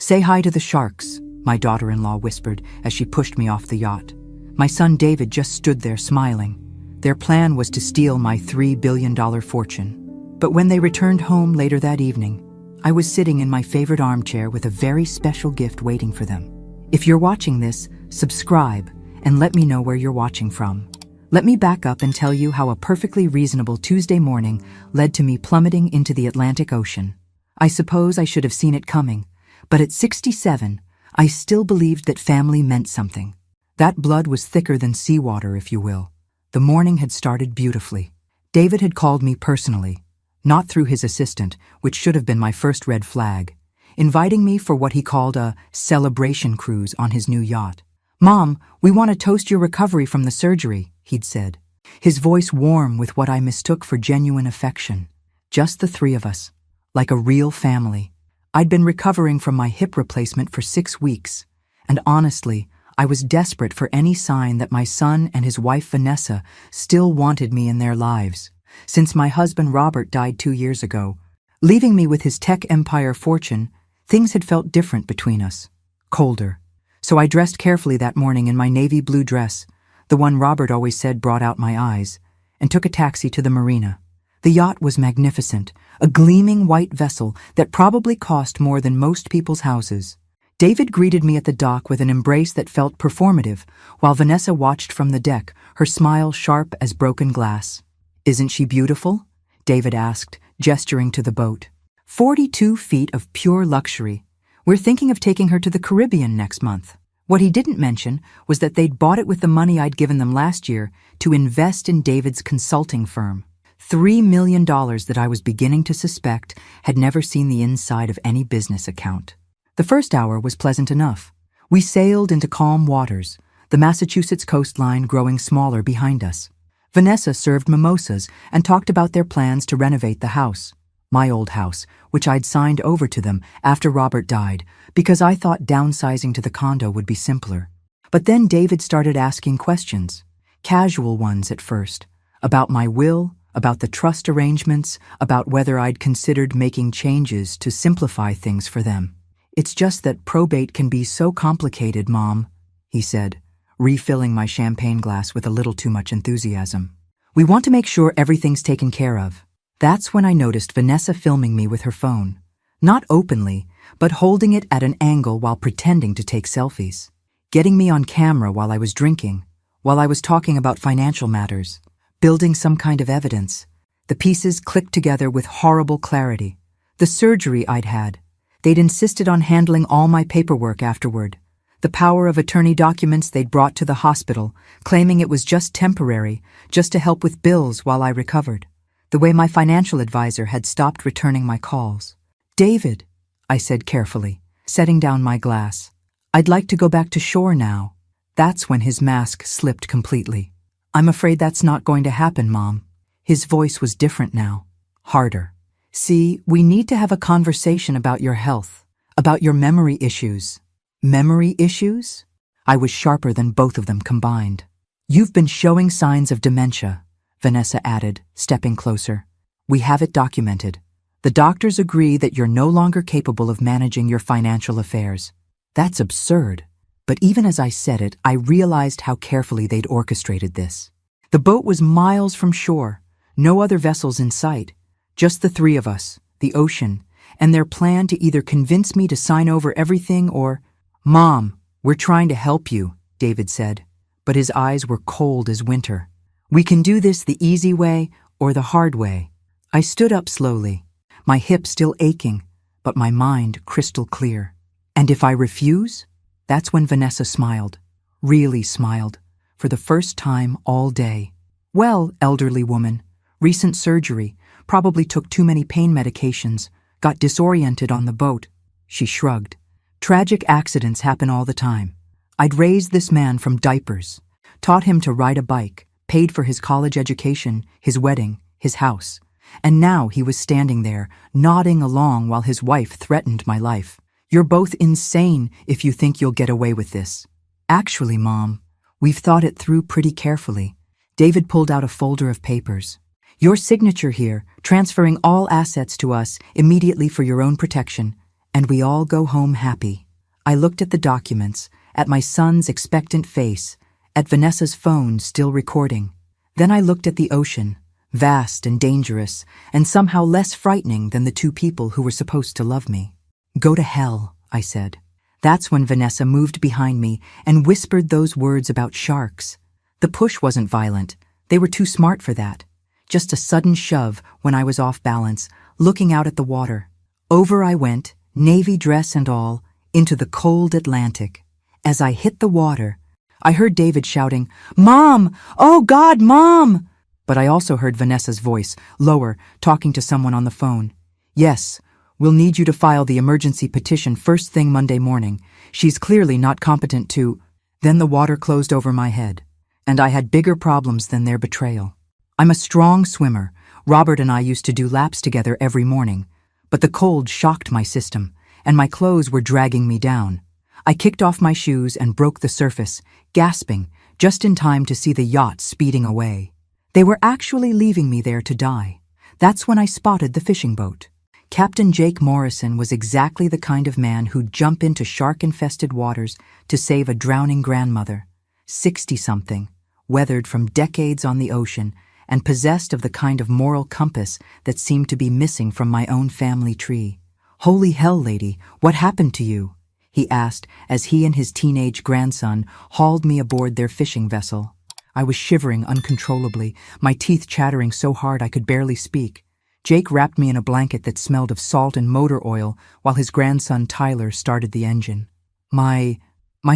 "Say hi to the sharks," my daughter-in-law whispered as she pushed me off the yacht. My son David just stood there smiling. Their plan was to steal my $3 billion fortune. But when they returned home later that evening, I was sitting in my favorite armchair with a very special gift waiting for them. If you're watching this, subscribe and let me know where you're watching from. Let me back up and tell you how a perfectly reasonable Tuesday morning led to me plummeting into the Atlantic Ocean. I suppose I should have seen it coming, but at 67, I still believed that family meant something. That blood was thicker than seawater, if you will. The morning had started beautifully. David had called me personally, not through his assistant, which should have been my first red flag, inviting me for what he called a celebration cruise on his new yacht. "Mom, we want to toast your recovery from the surgery," he'd said, his voice warm with what I mistook for genuine affection. Just the three of us, like a real family. I'd been recovering from my hip replacement for 6 weeks, and honestly, I was desperate for any sign that my son and his wife Vanessa still wanted me in their lives. Since my husband Robert died 2 years ago, leaving me with his tech empire fortune, things had felt different between us, colder. So I dressed carefully that morning in my navy blue dress, the one Robert always said brought out my eyes, and took a taxi to the marina. The yacht was magnificent, a gleaming white vessel that probably cost more than most people's houses. David greeted me at the dock with an embrace that felt performative, while Vanessa watched from the deck, her smile sharp as broken glass. "Isn't she beautiful?" David asked, gesturing to the boat. 42 feet of pure luxury. "We're thinking of taking her to the Caribbean next month." What he didn't mention was that they'd bought it with the money I'd given them last year to invest in David's consulting firm. $3 million that I was beginning to suspect had never seen the inside of any business account. The first hour was pleasant enough. We sailed into calm waters, the Massachusetts coastline growing smaller behind us. Vanessa served mimosas and talked about their plans to renovate the house. My old house, which I'd signed over to them after Robert died, because I thought downsizing to the condo would be simpler. But then David started asking questions, casual ones at first, about my will, about the trust arrangements, about whether I'd considered making changes to simplify things for them. "It's just that probate can be so complicated, Mom," he said, refilling my champagne glass with a little too much enthusiasm. "We want to make sure everything's taken care of." That's when I noticed Vanessa filming me with her phone. Not openly, but holding it at an angle while pretending to take selfies. Getting me on camera while I was drinking, while I was talking about financial matters, building some kind of evidence. The pieces clicked together with horrible clarity. The surgery I'd had. They'd insisted on handling all my paperwork afterward. The power of attorney documents they'd brought to the hospital, claiming it was just temporary, just to help with bills while I recovered. The way my financial advisor had stopped returning my calls. "David," I said carefully, setting down my glass, "I'd like to go back to shore now." That's when his mask slipped completely. "I'm afraid that's not going to happen, Mom." His voice was different now, harder. "See, we need to have a conversation about your health, about your memory issues." "Memory issues?" I was sharper than both of them combined. "You've been showing signs of dementia," Vanessa added, stepping closer. "We have it documented. The doctors agree that you're no longer capable of managing your financial affairs." That's absurd. But even as I said it, I realized how carefully they'd orchestrated this. The boat was miles from shore, no other vessels in sight, just the three of us, the ocean, and their plan to either convince me to sign over everything or— "Mom, we're trying to help you," David said, but his eyes were cold as winter. "We can do this the easy way or the hard way." I stood up slowly, my hip still aching, but my mind crystal clear. "And if I refuse?" That's when Vanessa smiled, really smiled, for the first time all day. "Well, elderly woman, recent surgery, probably took too many pain medications, got disoriented on the boat." She shrugged. "Tragic accidents happen all the time. I'd raised this man from diapers, taught him to ride a bike, paid for his college education, his wedding, his house. And now he was standing there, nodding along while his wife threatened my life. You're both insane if you think you'll get away with this." "Actually, Mom, we've thought it through pretty carefully." David pulled out a folder of papers. "Your signature here, transferring all assets to us immediately for your own protection, And we all go home happy. I looked at the documents, at my son's expectant face, at Vanessa's phone still recording. Then I looked at the ocean, vast and dangerous, and somehow less frightening than the two people who were supposed to love me. "Go to hell," I said. That's when Vanessa moved behind me and whispered those words about sharks. The push wasn't violent. They were too smart for that. Just a sudden shove when I was off balance, looking out at the water. Over I went, navy dress and all, into the cold Atlantic. As I hit the water, I heard David shouting, "Mom! Oh God, Mom!" But I also heard Vanessa's voice, lower, talking to someone on the phone. "Yes, we'll need you to file the emergency petition first thing Monday morning. She's clearly not competent to—" Then the water closed over my head, and I had bigger problems than their betrayal. I'm a strong swimmer. Robert and I used to do laps together every morning, but the cold shocked my system, and my clothes were dragging me down. I kicked off my shoes and broke the surface, gasping, just in time to see the yacht speeding away. They were actually leaving me there to die. That's when I spotted the fishing boat. Captain Jake Morrison was exactly the kind of man who'd jump into shark-infested waters to save a drowning grandmother, 60-something, weathered from decades on the ocean, and possessed of the kind of moral compass that seemed to be missing from my own family tree. "Holy hell, lady, what happened to you?" he asked as he and his teenage grandson hauled me aboard their fishing vessel. I was shivering uncontrollably, my teeth chattering so hard I could barely speak. Jake wrapped me in a blanket that smelled of salt and motor oil while his grandson Tyler started the engine. My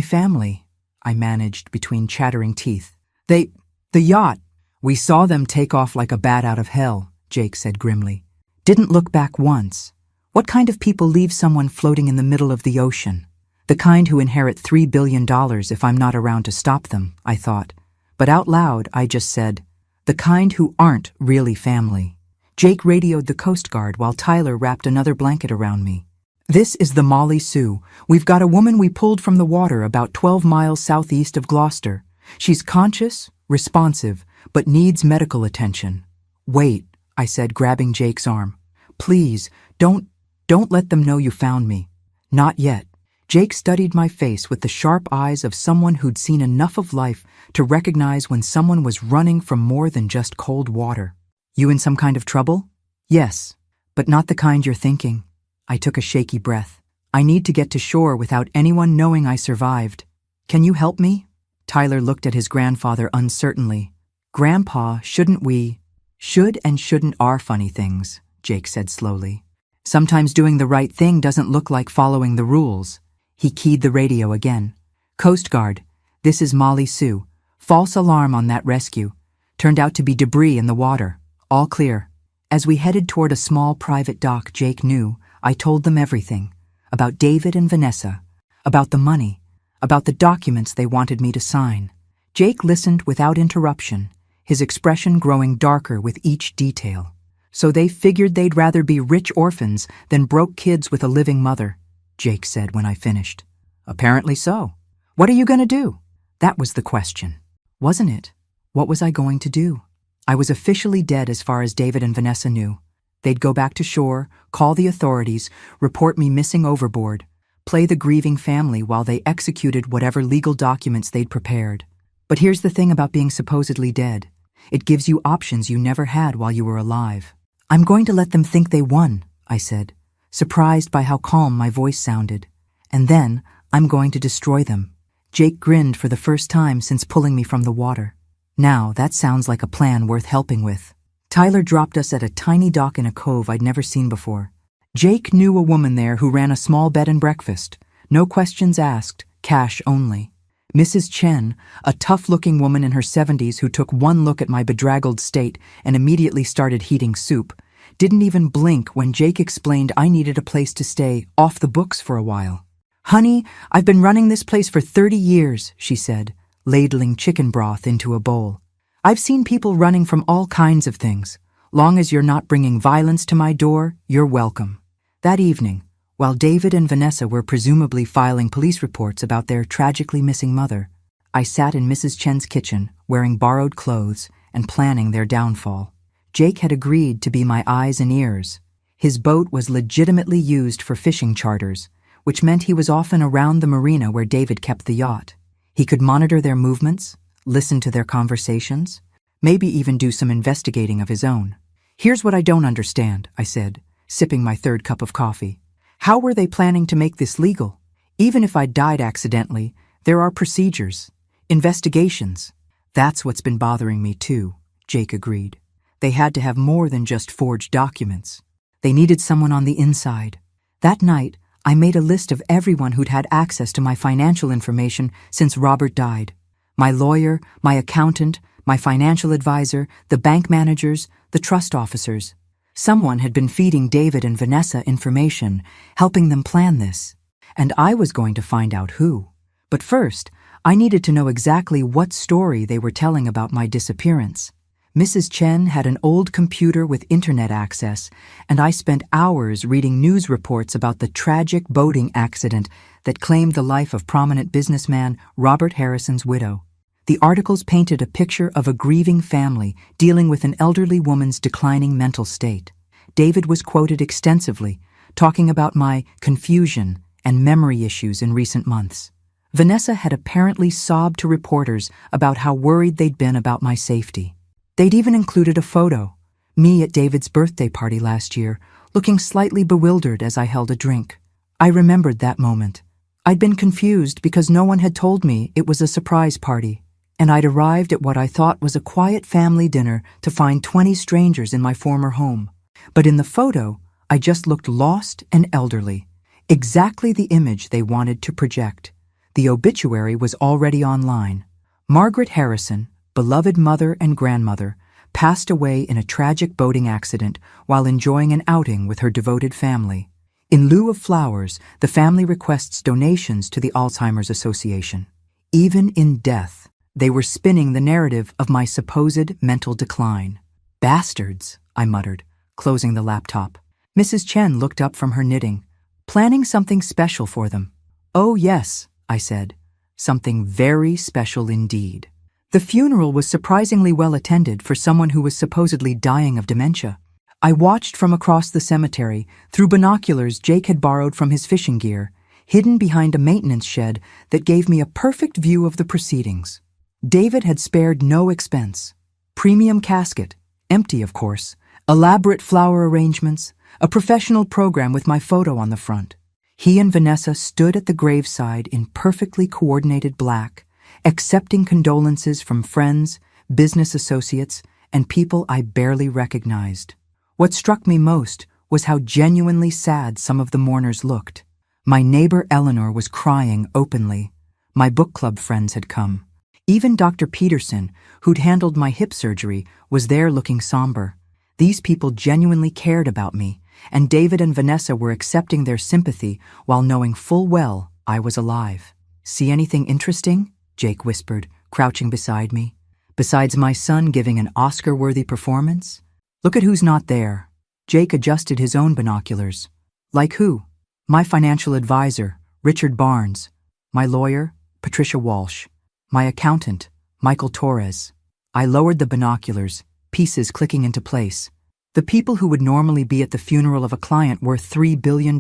family," I managed between chattering teeth. The yacht. "We saw them take off like a bat out of hell," Jake said grimly. "Didn't look back once. What kind of people leave someone floating in the middle of the ocean? The kind who inherit $3 billion if I'm not around to stop them," I thought. But out loud, I just said, "The kind who aren't really family." Jake radioed the Coast Guard while Tyler wrapped another blanket around me. "This is the Molly Sue. We've got a woman we pulled from the water about 12 miles southeast of Gloucester. She's conscious, responsive, but needs medical attention." "Wait," I said, grabbing Jake's arm. "Please, don't let them know you found me." "Not yet." Jake studied my face with the sharp eyes of someone who'd seen enough of life to recognize when someone was running from more than just cold water. "You in some kind of trouble?" "Yes, but not the kind you're thinking." I took a shaky breath. "I need to get to shore without anyone knowing I survived. Can you help me?" Tyler looked at his grandfather uncertainly. "Grandpa, shouldn't we—" "Should and shouldn't are funny things," Jake said slowly. "Sometimes doing the right thing doesn't look like following the rules." He keyed the radio again. "Coast Guard, this is Molly Sue. False alarm on that rescue. Turned out to be debris in the water. All clear." As we headed toward a small private dock Jake knew, I told them everything. About David and Vanessa. About the money. About the documents they wanted me to sign. Jake listened without interruption, his expression growing darker with each detail. "So they figured they'd rather be rich orphans than broke kids with a living mother," Jake said when I finished. "Apparently so. What are you going to do?" That was the question, wasn't it? What was I going to do? I was officially dead as far as David and Vanessa knew. They'd go back to shore, call the authorities, report me missing overboard, play the grieving family while they executed whatever legal documents they'd prepared. But here's the thing about being supposedly dead. It gives you options you never had while you were alive. "I'm going to let them think they won," I said, surprised by how calm my voice sounded. "And then I'm going to destroy them." Jake grinned for the first time since pulling me from the water. "Now that sounds like a plan worth helping with." Tyler dropped us at a tiny dock in a cove I'd never seen before. Jake knew a woman there who ran a small bed and breakfast. No questions asked, cash only. Mrs. Chen, a tough-looking woman in her 70s who took one look at my bedraggled state and immediately started heating soup, didn't even blink when Jake explained I needed a place to stay off the books for a while. "Honey, I've been running this place for 30 years, she said, ladling chicken broth into a bowl. "I've seen people running from all kinds of things. Long as you're not bringing violence to my door, you're welcome." That evening, while David and Vanessa were presumably filing police reports about their tragically missing mother, I sat in Mrs. Chen's kitchen, wearing borrowed clothes and planning their downfall. Jake had agreed to be my eyes and ears. His boat was legitimately used for fishing charters, which meant he was often around the marina where David kept the yacht. He could monitor their movements, listen to their conversations, maybe even do some investigating of his own. "Here's what I don't understand," I said, sipping my third cup of coffee. "How were they planning to make this legal? Even if I died accidentally, there are procedures, investigations." "That's what's been bothering me too," Jake agreed. "They had to have more than just forged documents. They needed someone on the inside." That night, I made a list of everyone who'd had access to my financial information since Robert died. My lawyer, my accountant, my financial advisor, the bank managers, the trust officers. Someone had been feeding David and Vanessa information, helping them plan this. And I was going to find out who. But first, I needed to know exactly what story they were telling about my disappearance. Mrs. Chen had an old computer with internet access, and I spent hours reading news reports about the tragic boating accident that claimed the life of prominent businessman Robert Harrison's widow. The articles painted a picture of a grieving family dealing with an elderly woman's declining mental state. David was quoted extensively, talking about my confusion and memory issues in recent months. Vanessa had apparently sobbed to reporters about how worried they'd been about my safety. They'd even included a photo, me at David's birthday party last year, looking slightly bewildered as I held a drink. I remembered that moment. I'd been confused because no one had told me it was a surprise party, and I'd arrived at what I thought was a quiet family dinner to find 20 strangers in my former home. But in the photo, I just looked lost and elderly. Exactly the image they wanted to project. The obituary was already online. Margaret Harrison, beloved mother and grandmother, passed away in a tragic boating accident while enjoying an outing with her devoted family. In lieu of flowers, the family requests donations to the Alzheimer's Association. Even in death, they were spinning the narrative of my supposed mental decline. "Bastards," I muttered, closing the laptop. Mrs. Chen looked up from her knitting. "Planning something special for them." "Oh yes," I said. "Something very special indeed." The funeral was surprisingly well attended for someone who was supposedly dying of dementia. I watched from across the cemetery through binoculars Jake had borrowed from his fishing gear, hidden behind a maintenance shed that gave me a perfect view of the proceedings. David had spared no expense. Premium casket, empty of course, elaborate flower arrangements, a professional program with my photo on the front. He and Vanessa stood at the graveside in perfectly coordinated black, accepting condolences from friends, business associates, and people I barely recognized. What struck me most was how genuinely sad some of the mourners looked. My neighbor Eleanor was crying openly. My book club friends had come. Even Dr. Peterson, who'd handled my hip surgery, was there looking somber. These people genuinely cared about me, and David and Vanessa were accepting their sympathy while knowing full well I was alive. "See anything interesting?" Jake whispered, crouching beside me. "Besides my son giving an Oscar-worthy performance? Look at who's not there." Jake adjusted his own binoculars. "Like who?" "My financial advisor, Richard Barnes. My lawyer, Patricia Walsh. My accountant, Michael Torres." I lowered the binoculars, pieces clicking into place. The people who would normally be at the funeral of a client worth $3 billion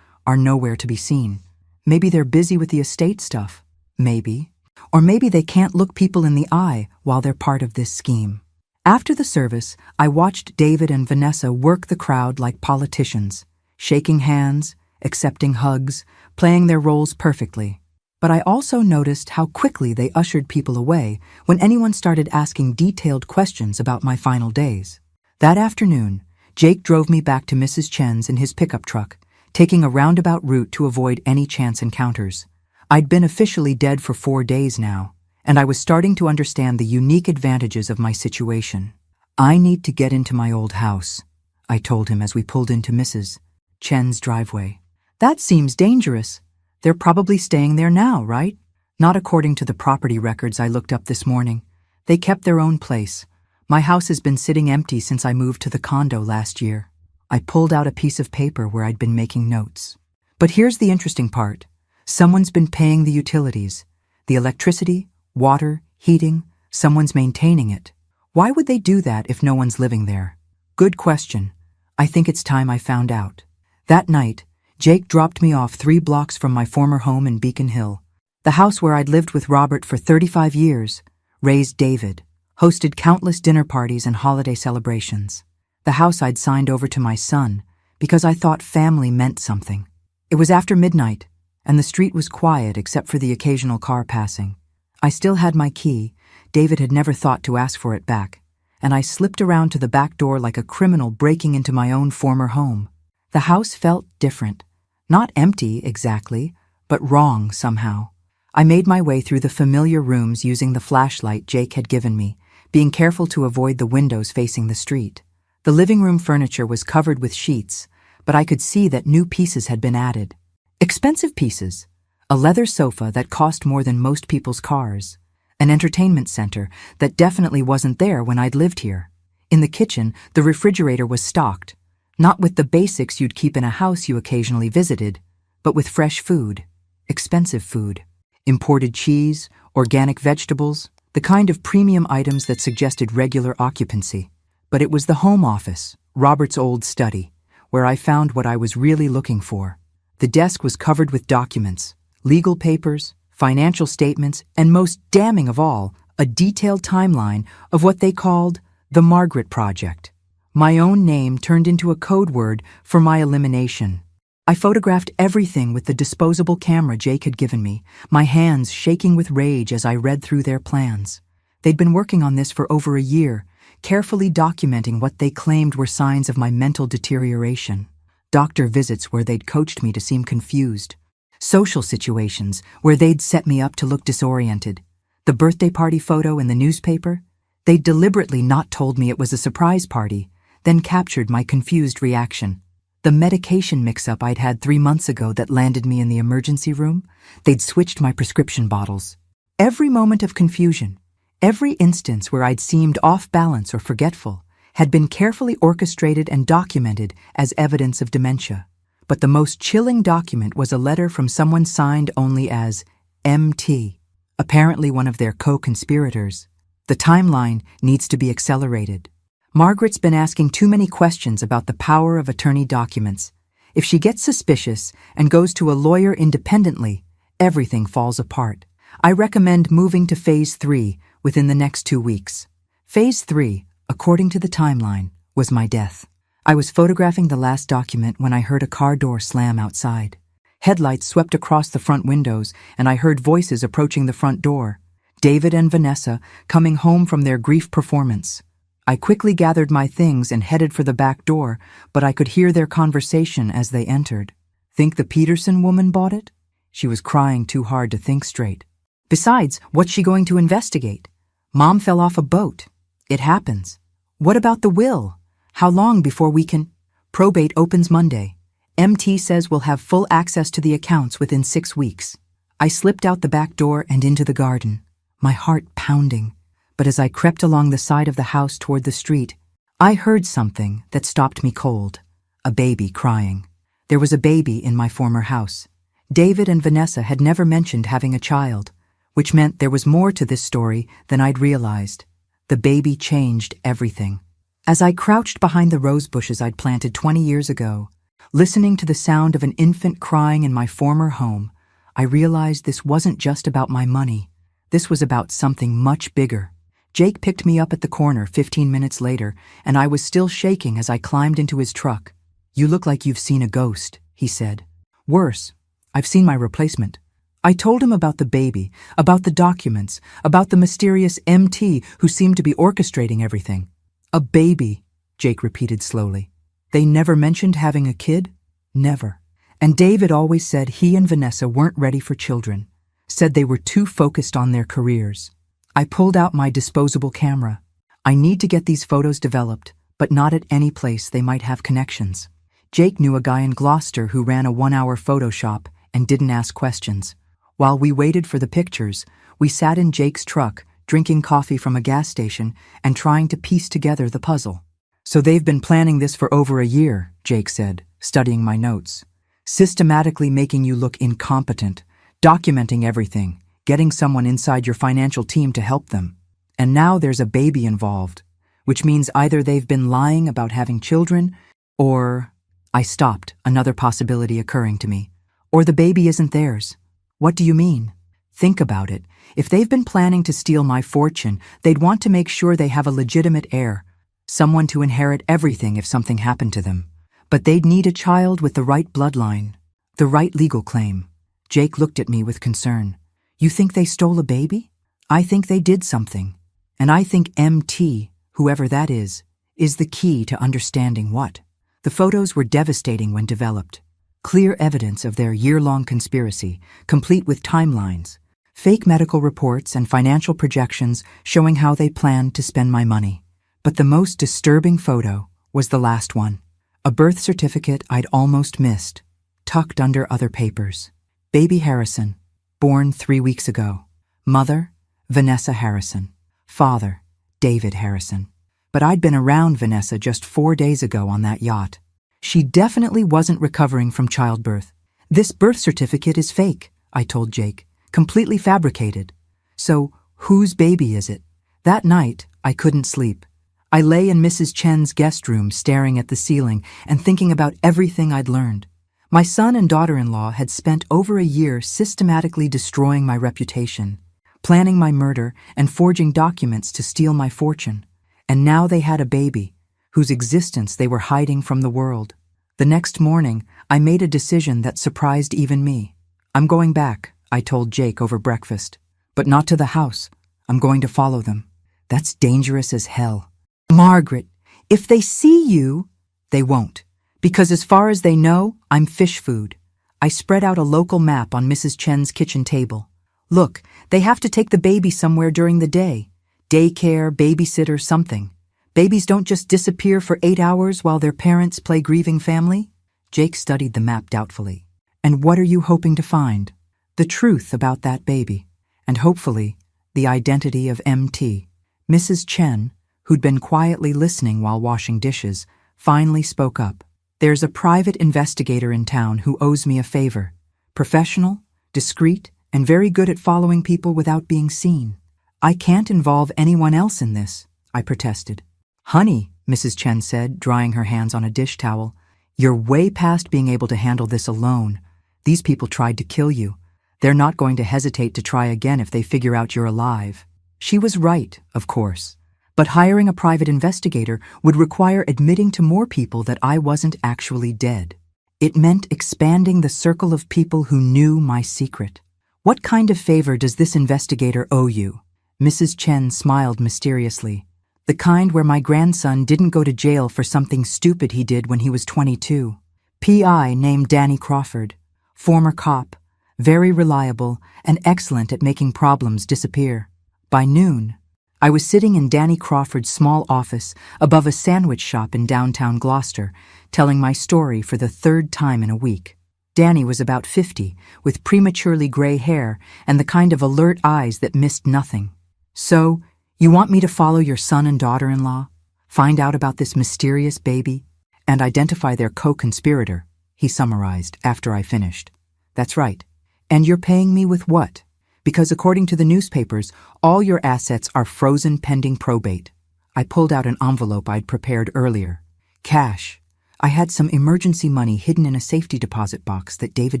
are nowhere to be seen. Maybe they're busy with the estate stuff. Maybe. Or maybe they can't look people in the eye while they're part of this scheme. After the service, I watched David and Vanessa work the crowd like politicians, shaking hands, accepting hugs, playing their roles perfectly. But I also noticed how quickly they ushered people away when anyone started asking detailed questions about my final days. That afternoon, Jake drove me back to Mrs. Chen's in his pickup truck, taking a roundabout route to avoid any chance encounters. I'd been officially dead for 4 days now, and I was starting to understand the unique advantages of my situation. "I need to get into my old house," I told him as we pulled into Mrs. Chen's driveway. "That seems dangerous. They're probably staying there now, right?" "Not according to the property records I looked up this morning. They kept their own place. My house has been sitting empty since I moved to the condo last year." I pulled out a piece of paper where I'd been making notes. "But here's the interesting part. Someone's been paying the utilities. The electricity, water, heating, someone's maintaining it. Why would they do that if no one's living there?" "Good question. I think it's time I found out. That night, Jake dropped me off 3 blocks from my former home in Beacon Hill. The house where I'd lived with Robert for 35 years, raised David, hosted countless dinner parties and holiday celebrations. The house I'd signed over to my son because I thought family meant something. It was after midnight, and the street was quiet except for the occasional car passing. I still had my key. David had never thought to ask for it back, and I slipped around to the back door like a criminal breaking into my own former home. The house felt different. Not empty, exactly, but wrong somehow. I made my way through the familiar rooms using the flashlight Jake had given me, being careful to avoid the windows facing the street. The living room furniture was covered with sheets, but I could see that new pieces had been added. Expensive pieces. A leather sofa that cost more than most people's cars. An entertainment center that definitely wasn't there when I'd lived here. In the kitchen, the refrigerator was stocked, not with the basics you'd keep in a house you occasionally visited, but with fresh food. Expensive food. Imported cheese, organic vegetables, the kind of premium items that suggested regular occupancy. But it was the home office, Robert's old study, where I found what I was really looking for. The desk was covered with documents, legal papers, financial statements, and most damning of all, a detailed timeline of what they called the Margaret Project. My own name turned into a code word for my elimination. I photographed everything with the disposable camera Jake had given me, my hands shaking with rage as I read through their plans. They'd been working on this for over a year, carefully documenting what they claimed were signs of my mental deterioration. Doctor visits where they'd coached me to seem confused. Social situations where they'd set me up to look disoriented. The birthday party photo in the newspaper? They'd deliberately not told me it was a surprise party, then captured my confused reaction. The medication mix-up I'd had 3 months ago that landed me in the emergency room, they'd switched my prescription bottles. Every moment of confusion, every instance where I'd seemed off balance or forgetful, had been carefully orchestrated and documented as evidence of dementia. But the most chilling document was a letter from someone signed only as MT, apparently one of their co-conspirators. The timeline needs to be accelerated. Margaret's been asking too many questions about the power of attorney documents. If she gets suspicious and goes to a lawyer independently, everything falls apart. I recommend moving to Phase 3 within the next 2 weeks. Phase 3, according to the timeline, was my death. I was photographing the last document when I heard a car door slam outside. Headlights swept across the front windows, and I heard voices approaching the front door. David and Vanessa coming home from their grief performance. I quickly gathered my things and headed for the back door, but I could hear their conversation as they entered. Think the Peterson woman bought it? She was crying too hard to think straight. Besides, what's she going to investigate? Mom fell off a boat. It happens. What about the will? How long before we can? Probate opens Monday. MT says we'll have full access to the accounts within 6 weeks. I slipped out the back door and into the garden, my heart pounding. But as I crept along the side of the house toward the street, I heard something that stopped me cold. A baby crying. There was a baby in my former house. David and Vanessa had never mentioned having a child, which meant there was more to this story than I'd realized. The baby changed everything. As I crouched behind the rose bushes I'd planted 20 years ago, listening to the sound of an infant crying in my former home, I realized this wasn't just about my money. This was about something much bigger. Jake picked me up at the corner 15 minutes later, and I was still shaking as I climbed into his truck. "You look like you've seen a ghost," he said. "Worse, I've seen my replacement." I told him about the baby, about the documents, about the mysterious MT who seemed to be orchestrating everything. "A baby," Jake repeated slowly. "They never mentioned having a kid? Never. And David always said he and Vanessa weren't ready for children, said they were too focused on their careers." I pulled out my disposable camera. I need to get these photos developed, but not at any place they might have connections. Jake knew a guy in Gloucester who ran a 1-hour photo shop and didn't ask questions. While we waited for the pictures, we sat in Jake's truck, drinking coffee from a gas station and trying to piece together the puzzle. "So they've been planning this for over a year," Jake said, studying my notes. "Systematically making you look incompetent, documenting everything, getting someone inside your financial team to help them. And now there's a baby involved, which means either they've been lying about having children Or, I stopped, another possibility occurring to me. Or the baby isn't theirs. What do you mean? Think about it. If they've been planning to steal my fortune, they'd want to make sure they have a legitimate heir, someone to inherit everything if something happened to them. But they'd need a child with the right bloodline, the right legal claim. Jake looked at me with concern. You think they stole a baby? I think they did something. And I think MT, whoever that is the key to understanding what. The photos were devastating when developed. Clear evidence of their year-long conspiracy, complete with timelines, fake medical reports and financial projections showing how they planned to spend my money. But the most disturbing photo was the last one. A birth certificate I'd almost missed, tucked under other papers. Baby Harrison, born 3 weeks ago. Mother, Vanessa Harrison. Father, David Harrison. But I'd been around Vanessa just 4 days ago on that yacht. She definitely wasn't recovering from childbirth. This birth certificate is fake, I told Jake, completely fabricated. So, whose baby is it? That night, I couldn't sleep. I lay in Mrs. Chen's guest room staring at the ceiling and thinking about everything I'd learned. My son and daughter-in-law had spent over a year systematically destroying my reputation, planning my murder and forging documents to steal my fortune. And now they had a baby, whose existence they were hiding from the world. The next morning, I made a decision that surprised even me. I'm going back, I told Jake over breakfast. But not to the house. I'm going to follow them. That's dangerous as hell. Margaret, if they see you, they won't. Because as far as they know, I'm fish food. I spread out a local map on Mrs. Chen's kitchen table. Look, they have to take the baby somewhere during the day. Daycare, babysitter, something. Babies don't just disappear for 8 hours while their parents play grieving family. Jake studied the map doubtfully. And what are you hoping to find? The truth about that baby. And hopefully, the identity of MT. Mrs. Chen, who'd been quietly listening while washing dishes, finally spoke up. There's a private investigator in town who owes me a favor. Professional, discreet, and very good at following people without being seen. I can't involve anyone else in this, I protested. Honey, Mrs. Chen said, drying her hands on a dish towel, you're way past being able to handle this alone. These people tried to kill you. They're not going to hesitate to try again if they figure out you're alive. She was right, of course. But hiring a private investigator would require admitting to more people that I wasn't actually dead. It meant expanding the circle of people who knew my secret. What kind of favor does this investigator owe you? Mrs. Chen smiled mysteriously. The kind where my grandson didn't go to jail for something stupid he did when he was 22. PI named Danny Crawford. Former cop. Very reliable and excellent at making problems disappear. By noon, I was sitting in Danny Crawford's small office above a sandwich shop in downtown Gloucester, telling my story for the 3rd time in a week. Danny was about 50, with prematurely gray hair and the kind of alert eyes that missed nothing. So, you want me to follow your son and daughter-in-law, find out about this mysterious baby, and identify their co-conspirator, he summarized after I finished. That's right. And you're paying me with what? Because according to the newspapers, all your assets are frozen pending probate. I pulled out an envelope I'd prepared earlier. Cash. I had some emergency money hidden in a safety deposit box that David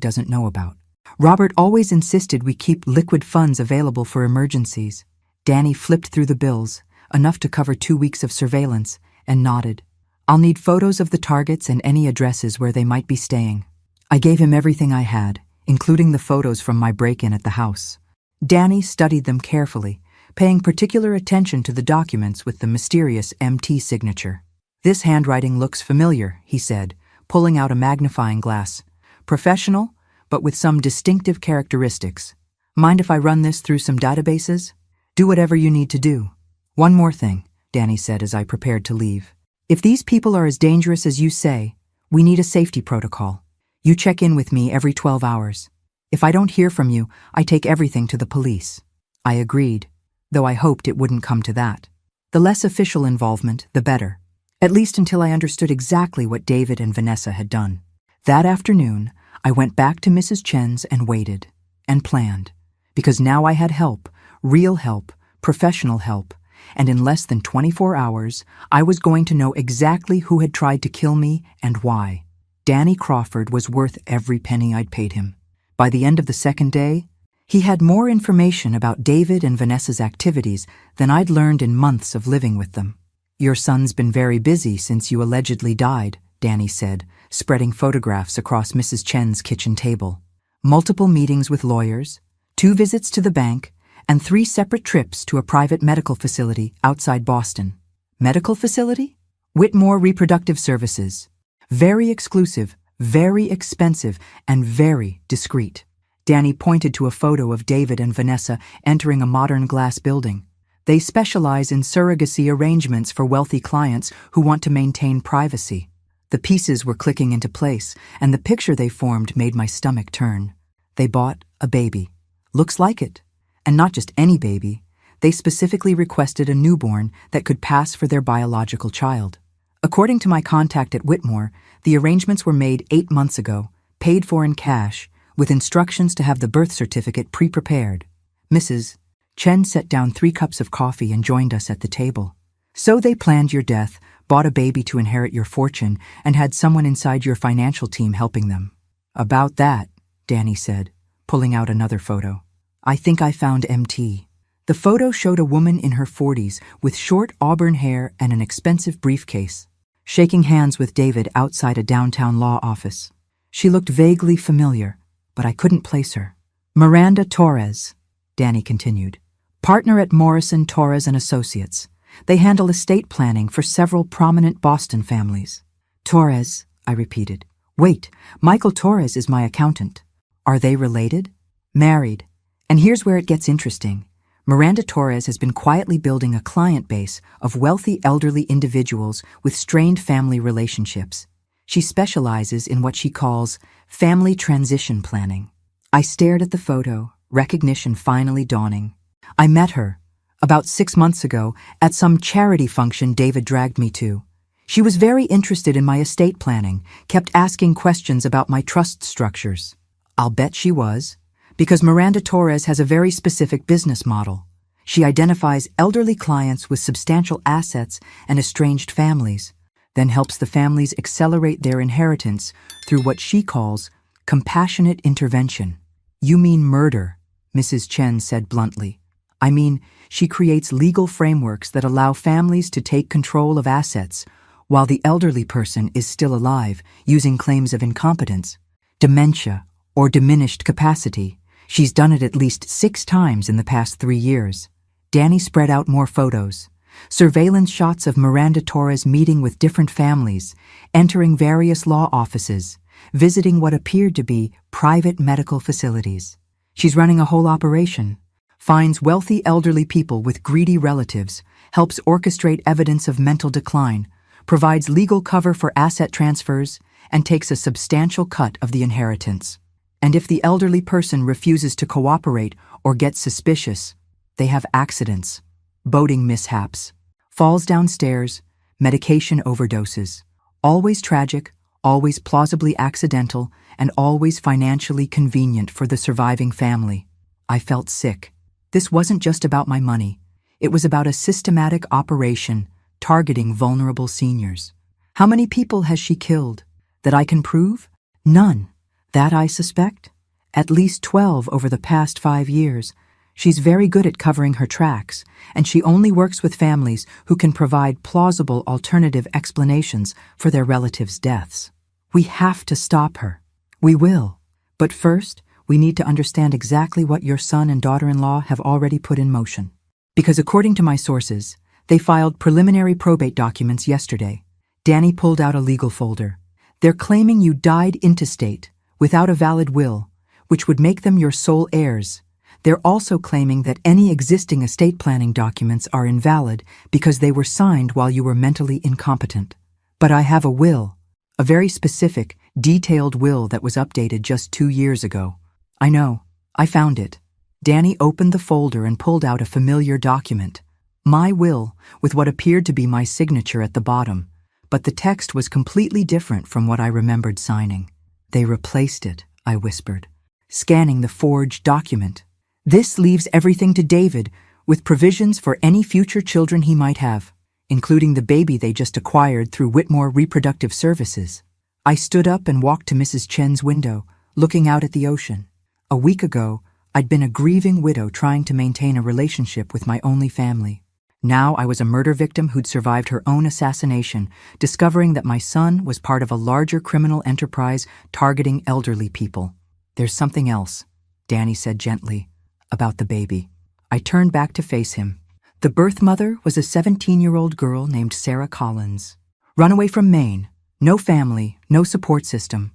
doesn't know about. Robert always insisted we keep liquid funds available for emergencies. Danny flipped through the bills, enough to cover 2 weeks of surveillance, and nodded. I'll need photos of the targets and any addresses where they might be staying. I gave him everything I had, including the photos from my break-in at the house. Danny studied them carefully, paying particular attention to the documents with the mysterious MT signature. This handwriting looks familiar, he said, pulling out a magnifying glass. Professional, but with some distinctive characteristics. Mind if I run this through some databases? Do whatever you need to do. One more thing, Danny said as I prepared to leave. If these people are as dangerous as you say, we need a safety protocol. You check in with me every 12 hours. If I don't hear from you, I take everything to the police. I agreed, though I hoped it wouldn't come to that. The less official involvement, the better. At least until I understood exactly what David and Vanessa had done. That afternoon, I went back to Mrs. Chen's and waited, and planned. Because now I had help, real help, professional help, and in less than 24 hours, I was going to know exactly who had tried to kill me and why. Danny Crawford was worth every penny I'd paid him. By the end of the second day, he had more information about David and Vanessa's activities than I'd learned in months of living with them. "Your son's been very busy since you allegedly died," Danny said, spreading photographs across Mrs. Chen's kitchen table. "Multiple meetings with lawyers, 2 visits to the bank, and 3 separate trips to a private medical facility outside Boston." "Medical facility?" "Whitmore Reproductive Services. Very exclusive, very expensive, and very discreet." Danny pointed to a photo of David and Vanessa entering a modern glass building. "They specialize in surrogacy arrangements for wealthy clients who want to maintain privacy." The pieces were clicking into place, and the picture they formed made my stomach turn. They bought a baby. Looks like it. And not just any baby. They specifically requested a newborn that could pass for their biological child. According to my contact at Whitmore, the arrangements were made 8 months ago, paid for in cash, with instructions to have the birth certificate pre-prepared. Mrs. Chen set down 3 cups of coffee and joined us at the table. "So they planned your death, bought a baby to inherit your fortune, and had someone inside your financial team helping them." "About that," Danny said, pulling out another photo. "I think I found MT." The photo showed a woman in her 40s with short auburn hair and an expensive briefcase, shaking hands with David outside a downtown law office. She looked vaguely familiar, but I couldn't place her. "Miranda Torres," Danny continued, "partner at Morrison, Torres & Associates. They handle estate planning for several prominent Boston families." "Torres," I repeated. "Wait, Michael Torres is my accountant." "Are they related?" "Married. And here's where it gets interesting. Miranda Torres has been quietly building a client base of wealthy elderly individuals with strained family relationships. She specializes in what she calls family transition planning." I stared at the photo, recognition finally dawning. "I met her about 6 months ago at some charity function David dragged me to. She was very interested in my estate planning, kept asking questions about my trust structures." "I'll bet she was, because Miranda Torres has a very specific business model. She identifies elderly clients with substantial assets and estranged families, then helps the families accelerate their inheritance through what she calls compassionate intervention." "You mean murder," Mrs. Chen said bluntly. "I mean, she creates legal frameworks that allow families to take control of assets while the elderly person is still alive, using claims of incompetence, dementia, or diminished capacity. She's done it at least 6 times in the past 3 years." Danny spread out more photos. Surveillance shots of Miranda Torres meeting with different families, entering various law offices, visiting what appeared to be private medical facilities. She's running a whole operation. Finds wealthy elderly people with greedy relatives, helps orchestrate evidence of mental decline, provides legal cover for asset transfers, and takes a substantial cut of the inheritance. And if the elderly person refuses to cooperate or gets suspicious, they have accidents, boating mishaps, falls downstairs, medication overdoses. Always tragic, always plausibly accidental, and always financially convenient for the surviving family. I felt sick. This wasn't just about my money. It was about a systematic operation targeting vulnerable seniors. How many people has she killed? That I can prove? None. That I suspect? At least 12 over the past 5 years. She's very good at covering her tracks, and she only works with families who can provide plausible alternative explanations for their relatives' deaths. We have to stop her. We will. But first, we need to understand exactly what your son and daughter-in-law have already put in motion. Because according to my sources, they filed preliminary probate documents yesterday. Danny pulled out a legal folder. They're claiming you died intestate, without a valid will, which would make them your sole heirs. They're also claiming that any existing estate planning documents are invalid because they were signed while you were mentally incompetent. But I have a will, a very specific, detailed will that was updated just 2 years ago. I know. I found it. Danny opened the folder and pulled out a familiar document. My will, with what appeared to be my signature at the bottom, but the text was completely different from what I remembered signing. "They replaced it," I whispered, scanning the forged document. "This leaves everything to David, with provisions for any future children he might have, including the baby they just acquired through Whitmore Reproductive Services. I stood up and walked to Mrs. Chen's window, looking out at the ocean. A week ago, I'd been a grieving widow trying to maintain a relationship with my only family. Now I was a murder victim who'd survived her own assassination, discovering that my son was part of a larger criminal enterprise targeting elderly people. "There's something else," Danny said gently, "about the baby." I turned back to face him. The birth mother was a 17-year-old girl named Sarah Collins. Runaway from Maine, no family, no support system.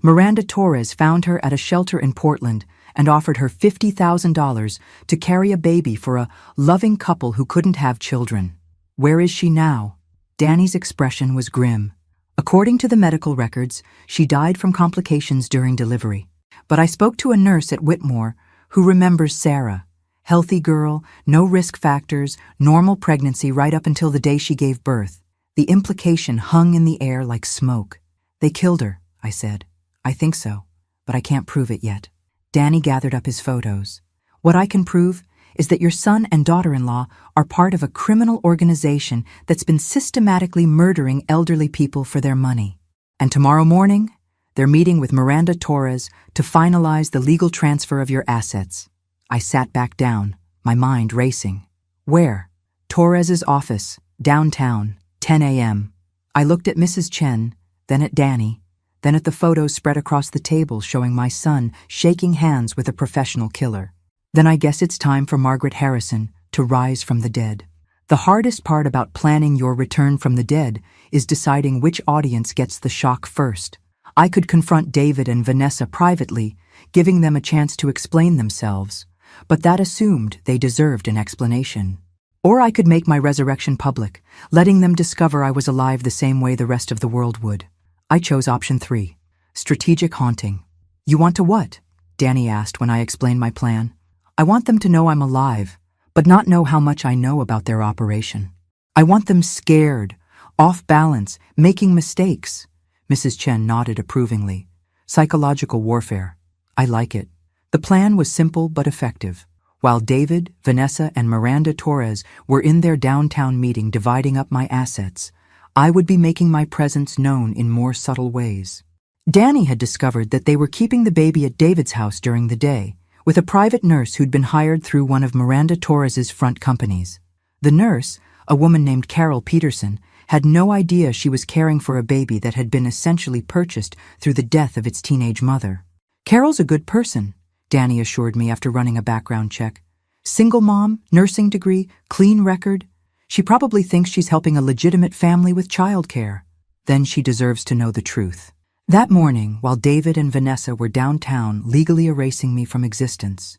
Miranda Torres found her at a shelter in Portland and offered her $50,000 to carry a baby for a loving couple who couldn't have children. Where is she now? Danny's expression was grim. According to the medical records, she died from complications during delivery. But I spoke to a nurse at Whitmore who remembers Sarah. Healthy girl, no risk factors, normal pregnancy right up until the day she gave birth. The implication hung in the air like smoke. "They killed her," I said. "I think so, but I can't prove it yet." Danny gathered up his photos. "What I can prove is that your son and daughter-in-law are part of a criminal organization that's been systematically murdering elderly people for their money. And tomorrow morning, they're meeting with Miranda Torres to finalize the legal transfer of your assets." I sat back down, my mind racing. "Where?" "Torres's office, downtown, 10 a.m. I looked at Mrs. Chen, then at Danny, then at the photos spread across the table showing my son shaking hands with a professional killer. "Then I guess it's time for Margaret Harrison to rise from the dead." The hardest part about planning your return from the dead is deciding which audience gets the shock first. I could confront David and Vanessa privately, giving them a chance to explain themselves, but that assumed they deserved an explanation. Or I could make my resurrection public, letting them discover I was alive the same way the rest of the world would. I chose option 3, strategic haunting. "You want to what?" Danny asked when I explained my plan. "I want them to know I'm alive, but not know how much I know about their operation. I want them scared, off balance, making mistakes." Mrs. Chen nodded approvingly. "Psychological warfare. I like it." The plan was simple but effective. While David, Vanessa, and Miranda Torres were in their downtown meeting dividing up my assets, I would be making my presence known in more subtle ways. Danny had discovered that they were keeping the baby at David's house during the day, with a private nurse who'd been hired through one of Miranda Torres's front companies. The nurse, a woman named Carol Peterson, had no idea she was caring for a baby that had been essentially purchased through the death of its teenage mother. "Carol's a good person," Danny assured me after running a background check. "Single mom, nursing degree, clean record. She probably thinks she's helping a legitimate family with childcare. Then she deserves to know the truth." That morning, while David and Vanessa were downtown legally erasing me from existence,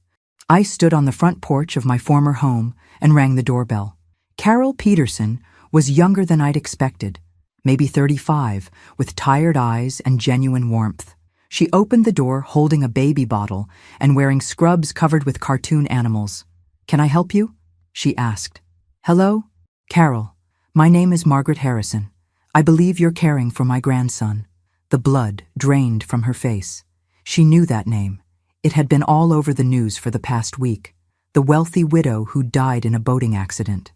I stood on the front porch of my former home and rang the doorbell. Carol Peterson was younger than I'd expected, maybe 35, with tired eyes and genuine warmth. She opened the door holding a baby bottle and wearing scrubs covered with cartoon animals. "Can I help you?" she asked. "Hello? Carol, my name is Margaret Harrison. I believe you're caring for my grandson." The blood drained from her face. She knew that name. It had been all over the news for the past week. The wealthy widow who died in a boating accident.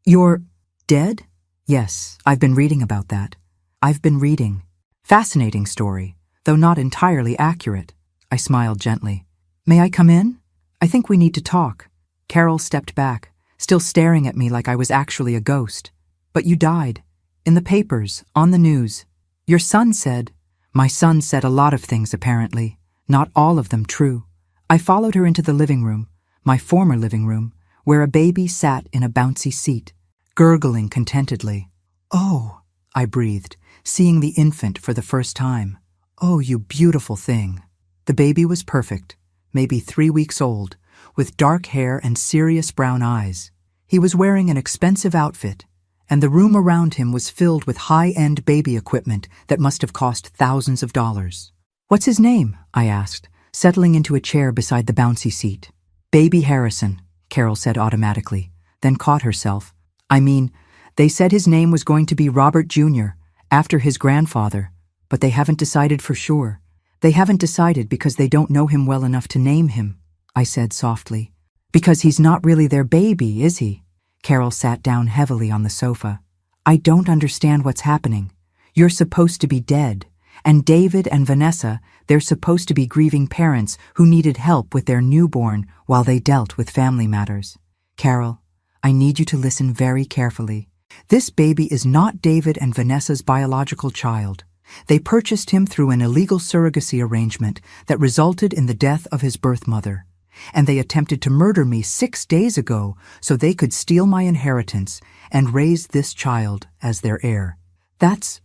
You're dead?" "Yes, I've been reading about that. I've been reading. Fascinating story, though not entirely accurate." I smiled gently. "May I come in? I think we need to talk." Carol stepped back, still staring at me like I was actually a ghost. "But you died. In the papers, on the news. Your son said—" "My son said a lot of things, apparently. Not all of them true." I followed her into the living room, my former living room, where a baby sat in a bouncy seat, gurgling contentedly. "Oh," I breathed, seeing the infant for the first time. "Oh, you beautiful thing." The baby was perfect, maybe 3 weeks old, with dark hair and serious brown eyes. He was wearing an expensive outfit, and the room around him was filled with high-end baby equipment that must have cost thousands of dollars. "What's his name?" I asked, settling into a chair beside the bouncy seat. "Baby Harrison," Carol said automatically, then caught herself. They said his name was going to be Robert Jr., after his grandfather, but they haven't decided for sure. They haven't decided because they don't know him well enough to name him," I said softly. Because he's not really their baby, is he? Carol sat down heavily on the sofa. I don't understand what's happening. You're supposed to be dead. And David and Vanessa, they're supposed to be grieving parents who needed help with their newborn while they dealt with family matters. Carol, I need you to listen very carefully. This baby is not David and Vanessa's biological child. They purchased him through an illegal surrogacy arrangement that resulted in the death of his birth mother. And they attempted to murder me 6 days ago so they could steal my inheritance and raise this child as their heir. That's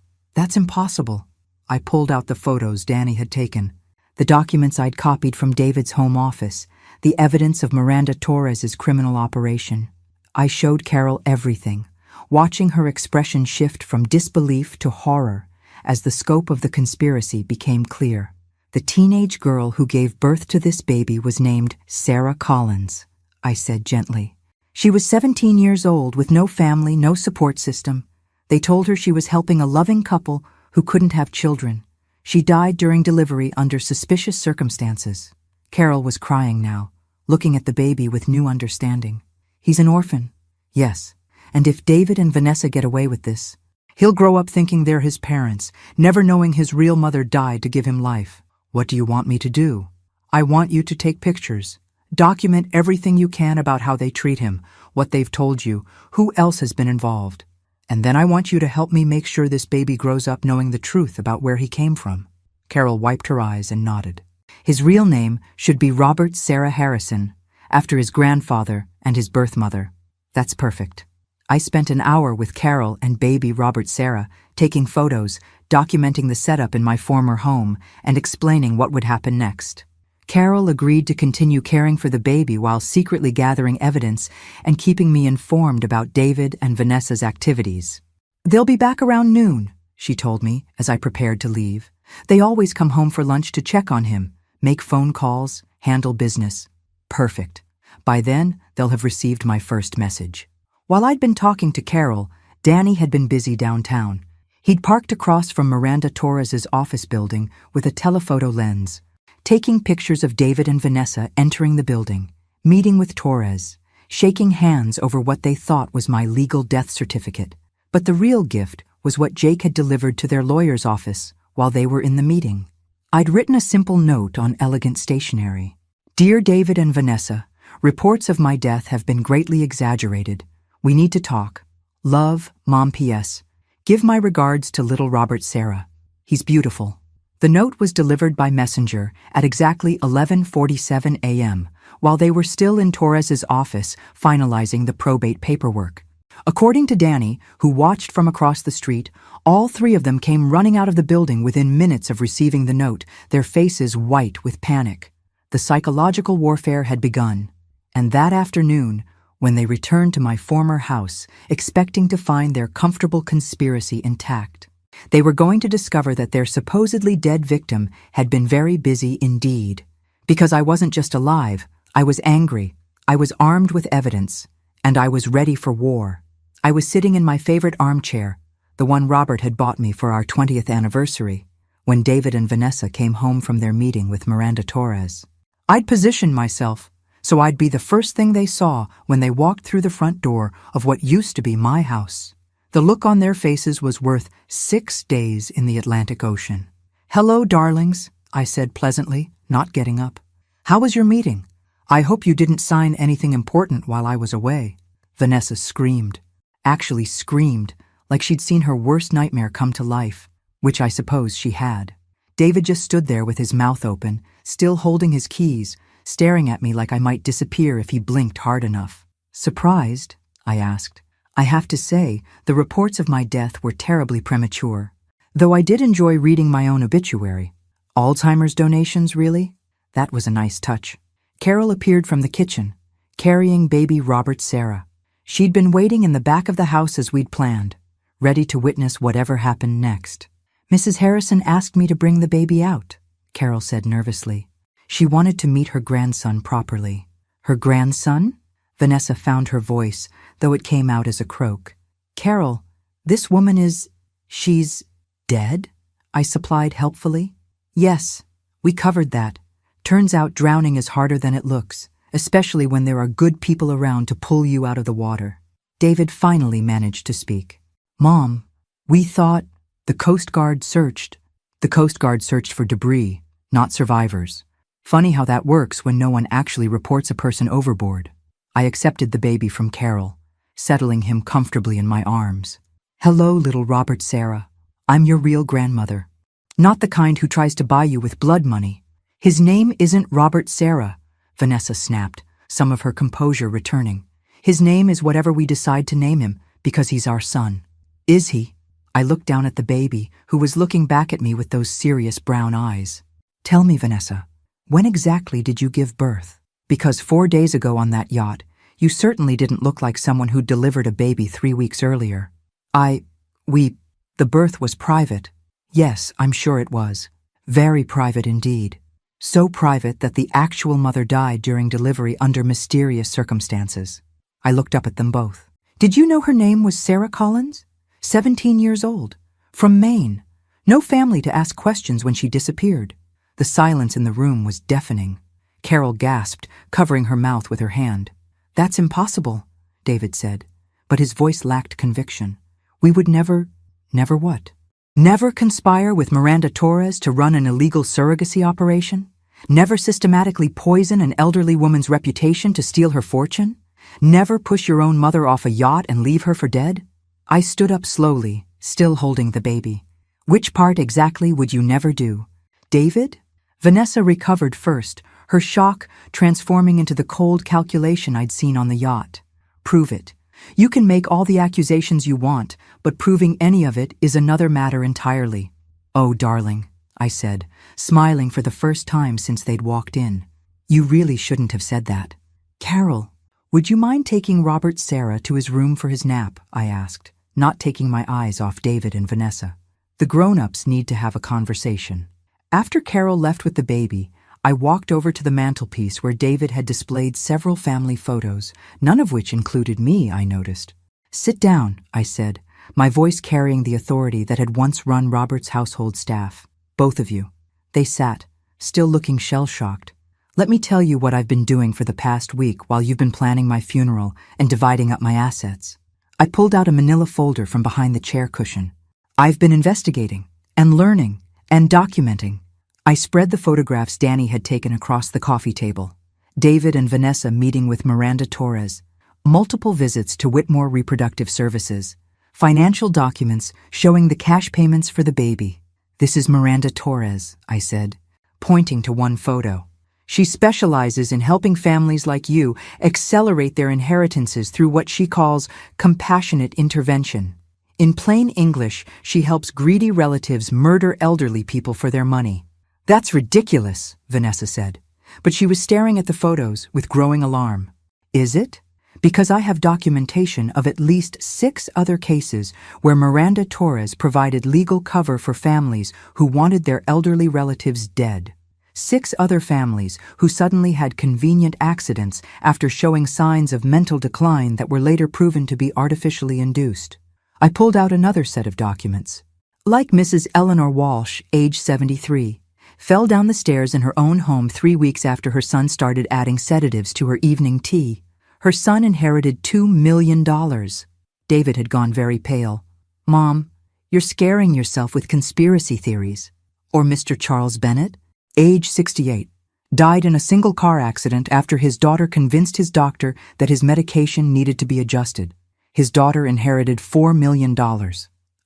impossible. I pulled out the photos Danny had taken, the documents I'd copied from David's home office, the evidence of Miranda Torres's criminal operation. I showed Carol everything, watching her expression shift from disbelief to horror as the scope of the conspiracy became clear. The teenage girl who gave birth to this baby was named Sarah Collins, I said gently. She was 17 years old with no family, no support system. They told her she was helping a loving couple who couldn't have children. She died during delivery under suspicious circumstances. Carol was crying now, looking at the baby with new understanding. He's an orphan. Yes, and if David and Vanessa get away with this, he'll grow up thinking they're his parents, never knowing his real mother died to give him life. What do you want me to do? I want you to take pictures. Document everything you can about how they treat him, what they've told you, who else has been involved. And then I want you to help me make sure this baby grows up knowing the truth about where he came from. Carol wiped her eyes and nodded. His real name should be Robert Sarah Harrison, after his grandfather and his birth mother. That's perfect. I spent an hour with Carol and baby Robert Sarah, taking photos, documenting the setup in my former home, and explaining what would happen next. Carol agreed to continue caring for the baby while secretly gathering evidence and keeping me informed about David and Vanessa's activities. They'll be back around noon, she told me as I prepared to leave. They always come home for lunch to check on him, make phone calls, handle business. Perfect. By then, they'll have received my first message. While I'd been talking to Carol, Danny had been busy downtown. He'd parked across from Miranda Torres's office building with a telephoto lens, taking pictures of David and Vanessa entering the building, meeting with Torres, shaking hands over what they thought was my legal death certificate. But the real gift was what Jake had delivered to their lawyer's office while they were in the meeting. I'd written a simple note on elegant stationery. Dear David and Vanessa, reports of my death have been greatly exaggerated. We need to talk. Love, Mom P.S. Give my regards to little Robert Sarah. He's beautiful. The note was delivered by messenger at exactly 11:47 a.m., while they were still in Torres's office finalizing the probate paperwork. According to Danny, who watched from across the street, all three of them came running out of the building within minutes of receiving the note, their faces white with panic. The psychological warfare had begun, and that afternoon, when they returned to my former house, expecting to find their comfortable conspiracy intact, they were going to discover that their supposedly dead victim had been very busy indeed. Because I wasn't just alive, I was angry, I was armed with evidence, and I was ready for war. I was sitting in my favorite armchair, the one Robert had bought me for our 20th anniversary, when David and Vanessa came home from their meeting with Miranda Torres. I'd positioned myself so I'd be the first thing they saw when they walked through the front door of what used to be my house. The look on their faces was worth 6 days in the Atlantic Ocean. Hello, darlings, I said pleasantly, not getting up. How was your meeting? I hope you didn't sign anything important while I was away. Vanessa screamed. Actually screamed, like she'd seen her worst nightmare come to life, which I suppose she had. David just stood there with his mouth open, still holding his keys, staring at me like I might disappear if he blinked hard enough. Surprised? I asked. I have to say, the reports of my death were terribly premature, though I did enjoy reading my own obituary. Alzheimer's donations, really? That was a nice touch. Carol appeared from the kitchen, carrying baby Robert Sarah. She'd been waiting in the back of the house as we'd planned, ready to witness whatever happened next. Mrs. Harrison asked me to bring the baby out, Carol said nervously. She wanted to meet her grandson properly. Her grandson? Vanessa found her voice, though it came out as a croak. Carol, this woman she's dead? I supplied helpfully. Yes, we covered that. Turns out drowning is harder than it looks, especially when there are good people around to pull you out of the water. David finally managed to speak. Mom, we thought the Coast Guard searched. The Coast Guard searched for debris, not survivors. Funny how that works when no one actually reports a person overboard. I accepted the baby from Carol, settling him comfortably in my arms. Hello, little Robert Sarah. I'm your real grandmother. Not the kind who tries to buy you with blood money. His name isn't Robert Sarah, Vanessa snapped, some of her composure returning. His name is whatever we decide to name him, because he's our son. Is he? I looked down at the baby, who was looking back at me with those serious brown eyes. Tell me, Vanessa, when exactly did you give birth? Because 4 days ago on that yacht, you certainly didn't look like someone who delivered a baby 3 weeks earlier. The birth was private. Yes, I'm sure it was. Very private indeed. So private that the actual mother died during delivery under mysterious circumstances. I looked up at them both. Did you know her name was Sarah Collins? 17 years old. From Maine. No family to ask questions when she disappeared. The silence in the room was deafening. Carol gasped, covering her mouth with her hand. That's impossible, David said, but his voice lacked conviction. We would never what? Never conspire with Miranda Torres to run an illegal surrogacy operation? Never systematically poison an elderly woman's reputation to steal her fortune? Never push your own mother off a yacht and leave her for dead? I stood up slowly, still holding the baby. Which part exactly would you never do? David? Vanessa recovered first, her shock transforming into the cold calculation I'd seen on the yacht. Prove it. You can make all the accusations you want, but proving any of it is another matter entirely. Oh, darling, I said, smiling for the first time since they'd walked in. You really shouldn't have said that. Carol, would you mind taking Robert Sarah to his room for his nap? I asked, not taking my eyes off David and Vanessa. The grown-ups need to have a conversation. After Carol left with the baby, I walked over to the mantelpiece where David had displayed several family photos, none of which included me, I noticed. Sit down, I said, my voice carrying the authority that had once run Robert's household staff. Both of you. They sat, still looking shell-shocked. Let me tell you what I've been doing for the past week while you've been planning my funeral and dividing up my assets. I pulled out a manila folder from behind the chair cushion. I've been investigating, and learning, and documenting. I spread the photographs Danny had taken across the coffee table. David and Vanessa meeting with Miranda Torres. Multiple visits to Whitmore Reproductive Services. Financial documents showing the cash payments for the baby. This is Miranda Torres, I said, pointing to one photo. She specializes in helping families like you accelerate their inheritances through what she calls compassionate intervention. In plain English, she helps greedy relatives murder elderly people for their money. That's ridiculous, Vanessa said, but she was staring at the photos with growing alarm. Is it? Because I have documentation of at least 6 other cases where Miranda Torres provided legal cover for families who wanted their elderly relatives dead. 6 other families who suddenly had convenient accidents after showing signs of mental decline that were later proven to be artificially induced. I pulled out another set of documents. Like Mrs. Eleanor Walsh, age 73, fell down the stairs in her own home 3 weeks after her son started adding sedatives to her evening tea. Her son inherited $2 million. David had gone very pale. Mom, you're scaring yourself with conspiracy theories. Or Mr. Charles Bennett, age 68, died in a single car accident after his daughter convinced his doctor that his medication needed to be adjusted. His daughter inherited $4 million.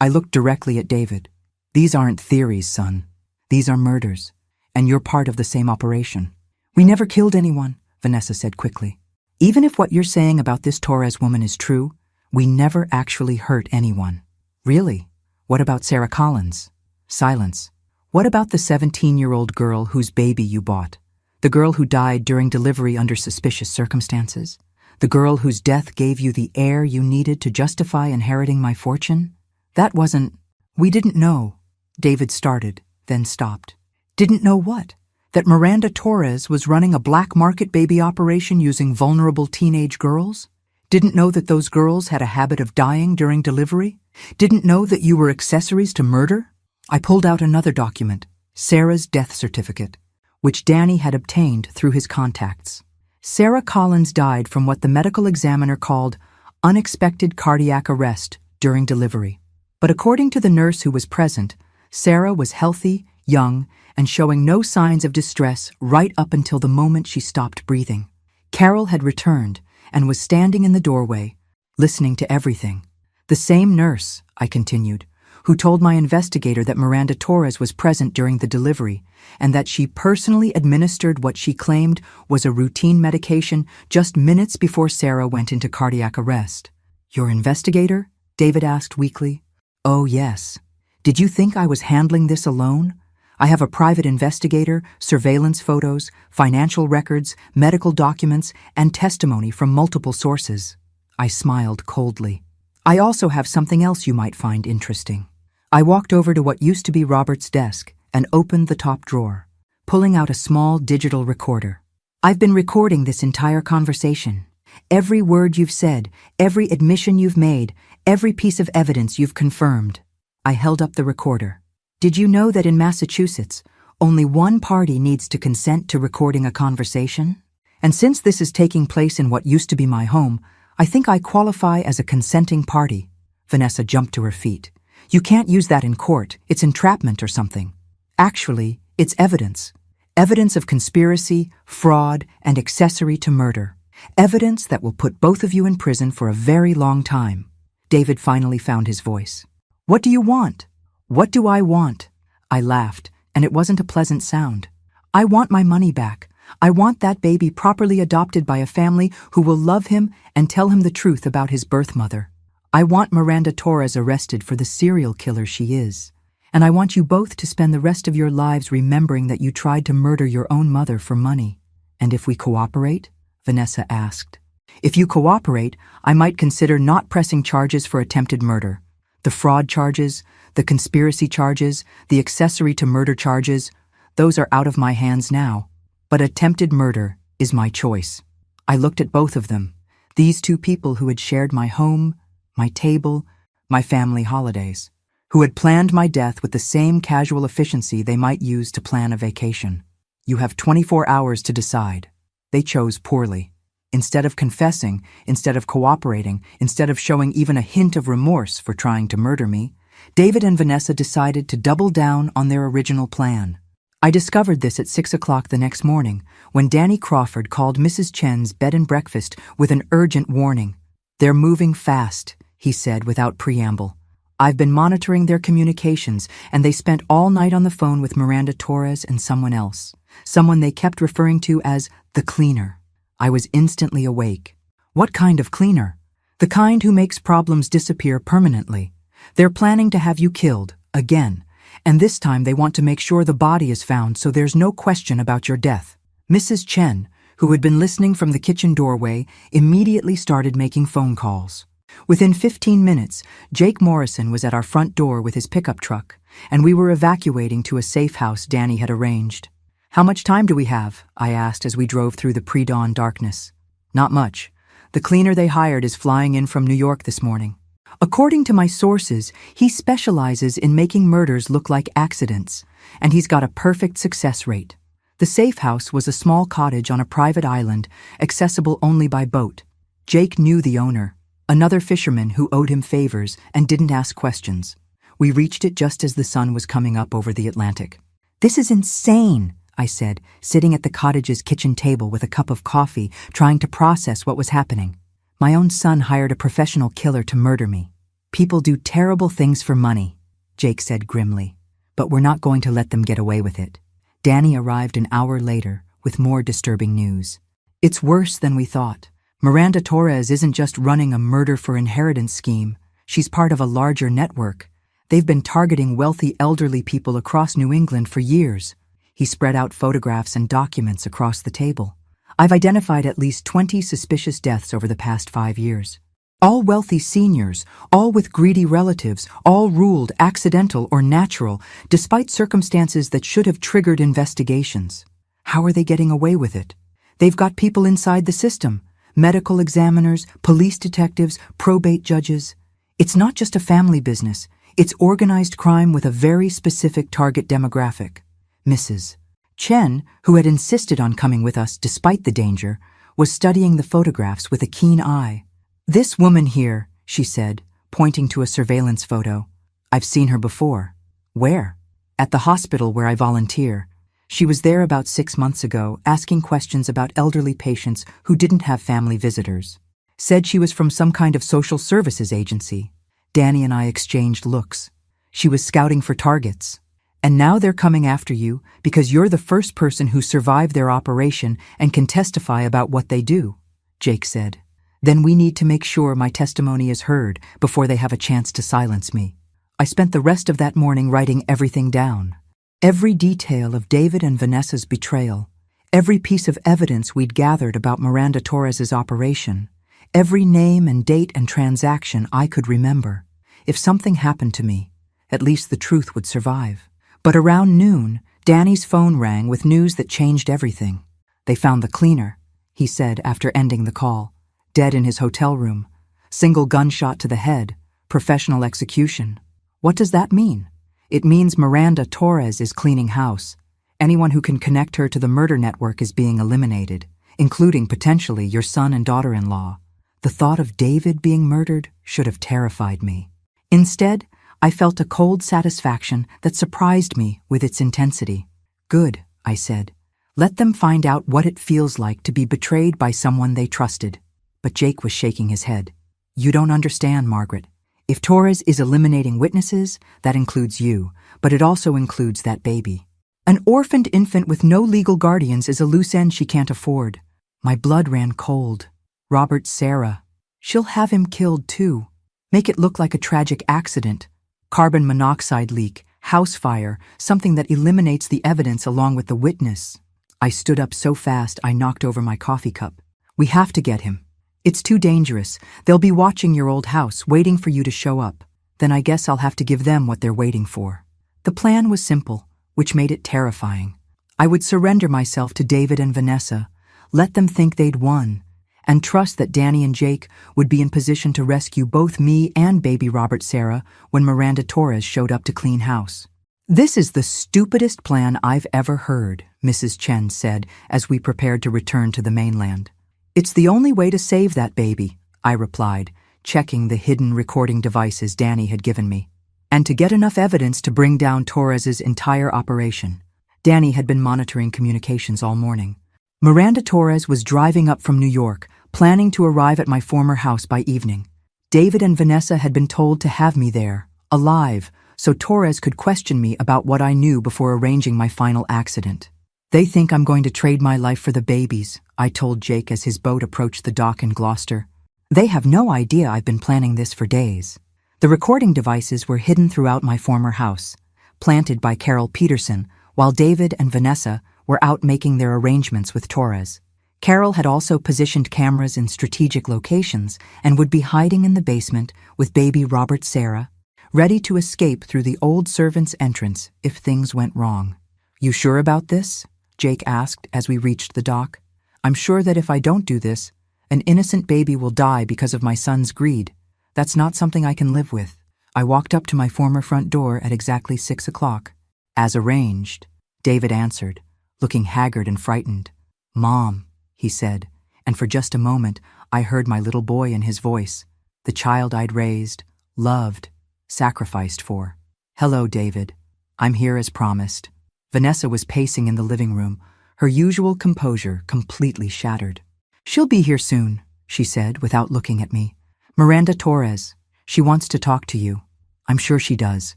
I looked directly at David. These aren't theories, son. These are murders, and you're part of the same operation. We never killed anyone, Vanessa said quickly. Even if what you're saying about this Torres woman is true, we never actually hurt anyone. Really? What about Sarah Collins? Silence. What about the 17-year-old girl whose baby you bought? The girl who died during delivery under suspicious circumstances? The girl whose death gave you the heir you needed to justify inheriting my fortune? That wasn't... We didn't know. David started, then stopped. Didn't know what? That Miranda Torres was running a black market baby operation using vulnerable teenage girls? Didn't know that those girls had a habit of dying during delivery? Didn't know that you were accessories to murder? I pulled out another document, Sarah's death certificate, which Danny had obtained through his contacts. Sarah Collins died from what the medical examiner called unexpected cardiac arrest during delivery. But according to the nurse who was present, Sarah was healthy, young, and showing no signs of distress right up until the moment she stopped breathing. Carol had returned and was standing in the doorway, listening to everything. The same nurse, I continued, who told my investigator that Miranda Torres was present during the delivery and that she personally administered what she claimed was a routine medication just minutes before Sarah went into cardiac arrest. Your investigator? David asked weakly. Oh, yes. Did you think I was handling this alone? I have a private investigator, surveillance photos, financial records, medical documents, and testimony from multiple sources. I smiled coldly. I also have something else you might find interesting. I walked over to what used to be Robert's desk and opened the top drawer, pulling out a small digital recorder. I've been recording this entire conversation. Every word you've said, every admission you've made, every piece of evidence you've confirmed. I held up the recorder. Did you know that in Massachusetts, only one party needs to consent to recording a conversation? And since this is taking place in what used to be my home, I think I qualify as a consenting party. Vanessa jumped to her feet. You can't use that in court. It's entrapment or something. Actually, it's evidence. Evidence of conspiracy, fraud, and accessory to murder. Evidence that will put both of you in prison for a very long time. David finally found his voice. What do you want? What do I want? I laughed, and it wasn't a pleasant sound. I want my money back. I want that baby properly adopted by a family who will love him and tell him the truth about his birth mother. I want Miranda Torres arrested for the serial killer she is. And I want you both to spend the rest of your lives remembering that you tried to murder your own mother for money. And if we cooperate? Vanessa asked. If you cooperate, I might consider not pressing charges for attempted murder. The fraud charges, the conspiracy charges, the accessory to murder charges, those are out of my hands now. But attempted murder is my choice. I looked at both of them, these two people who had shared my home, my table, my family holidays, who had planned my death with the same casual efficiency they might use to plan a vacation. You have 24 hours to decide. They chose poorly. Instead of confessing, instead of cooperating, instead of showing even a hint of remorse for trying to murder me, David and Vanessa decided to double down on their original plan. I discovered this at 6 o'clock the next morning when Danny Crawford called Mrs. Chen's bed and breakfast with an urgent warning. They're moving fast, he said without preamble. I've been monitoring their communications, and they spent all night on the phone with Miranda Torres and someone else, someone they kept referring to as the cleaner. I was instantly awake. What kind of cleaner? The kind who makes problems disappear permanently. They're planning to have you killed, again, and this time they want to make sure the body is found so there's no question about your death. Mrs. Chen, who had been listening from the kitchen doorway, immediately started making phone calls. Within 15 minutes, Jake Morrison was at our front door with his pickup truck, and we were evacuating to a safe house Danny had arranged. How much time do we have? I asked as we drove through the pre-dawn darkness. Not much. The cleaner they hired is flying in from New York this morning. According to my sources, he specializes in making murders look like accidents, and he's got a perfect success rate. The safe house was a small cottage on a private island, accessible only by boat. Jake knew the owner, another fisherman who owed him favors and didn't ask questions. We reached it just as the sun was coming up over the Atlantic. This is insane, I said, sitting at the cottage's kitchen table with a cup of coffee, trying to process what was happening. My own son hired a professional killer to murder me. People do terrible things for money, Jake said grimly, but we're not going to let them get away with it. Danny arrived an hour later with more disturbing news. It's worse than we thought. Miranda Torres isn't just running a murder for inheritance scheme. She's part of a larger network. They've been targeting wealthy elderly people across New England for years. He spread out photographs and documents across the table. I've identified at least 20 suspicious deaths over the past 5 years. All wealthy seniors, all with greedy relatives, all ruled accidental or natural, despite circumstances that should have triggered investigations. How are they getting away with it? They've got people inside the system. Medical examiners, police detectives, probate judges. It's not just a family business. It's organized crime with a very specific target demographic. Mrs. Chen, who had insisted on coming with us despite the danger, was studying the photographs with a keen eye. "This woman here," she said, pointing to a surveillance photo. "I've seen her before." "Where?" "At the hospital where I volunteer. She was there about 6 months ago, asking questions about elderly patients who didn't have family visitors. Said she was from some kind of social services agency." Danny and I exchanged looks. "She was scouting for targets. And now they're coming after you because you're the first person who survived their operation and can testify about what they do," Jake said. "Then we need to make sure my testimony is heard before they have a chance to silence me." I spent the rest of that morning writing everything down. Every detail of David and Vanessa's betrayal, every piece of evidence we'd gathered about Miranda Torres's operation, every name and date and transaction I could remember. If something happened to me, at least the truth would survive. But around noon, Danny's phone rang with news that changed everything. "They found the cleaner," he said after ending the call. "Dead in his hotel room. Single gunshot to the head. Professional execution." "What does that mean?" "It means Miranda Torres is cleaning house. Anyone who can connect her to the murder network is being eliminated, including potentially your son and daughter-in-law." The thought of David being murdered should have terrified me. Instead, I felt a cold satisfaction that surprised me with its intensity. "Good," I said. "Let them find out what it feels like to be betrayed by someone they trusted." But Jake was shaking his head. "You don't understand, Margaret. If Torres is eliminating witnesses, that includes you, but it also includes that baby. An orphaned infant with no legal guardians is a loose end she can't afford." My blood ran cold. "Robert Sarah. She'll have him killed too. Make it look like a tragic accident. Carbon monoxide leak, house fire, something that eliminates the evidence along with the witness." I stood up so fast I knocked over my coffee cup. "We have to get him. It's too dangerous. They'll be watching your old house, waiting for you to show up. Then I guess I'll have to give them what they're waiting for." The plan was simple, which made it terrifying. I would surrender myself to David and Vanessa, let them think they'd won, and trust that Danny and Jake would be in position to rescue both me and baby Robert Sarah when Miranda Torres showed up to clean house. "This is the stupidest plan I've ever heard," Mrs. Chen said as we prepared to return to the mainland. "It's the only way to save that baby," I replied, checking the hidden recording devices Danny had given me, "and to get enough evidence to bring down Torres's entire operation." Danny had been monitoring communications all morning. Miranda Torres was driving up from New York, planning to arrive at my former house by evening. David and Vanessa had been told to have me there, alive, so Torres could question me about what I knew before arranging my final accident. "They think I'm going to trade my life for the babies," I told Jake as his boat approached the dock in Gloucester. "They have no idea I've been planning this for days." The recording devices were hidden throughout my former house, planted by Carol Peterson, while David and Vanessa were out making their arrangements with Torres. Carol had also positioned cameras in strategic locations and would be hiding in the basement with baby Robert Sarah, ready to escape through the old servant's entrance if things went wrong. "You sure about this?" Jake asked as we reached the dock. "I'm sure that if I don't do this, an innocent baby will die because of my son's greed. That's not something I can live with." I walked up to my former front door at exactly 6 o'clock. "As arranged," David answered, looking haggard and frightened. "Mom," he said, and for just a moment I heard my little boy in his voice, the child I'd raised, loved, sacrificed for. "Hello, David. I'm here as promised." Vanessa was pacing in the living room, her usual composure completely shattered. "She'll be here soon," she said without looking at me. "Miranda Torres. She wants to talk to you." "I'm sure she does."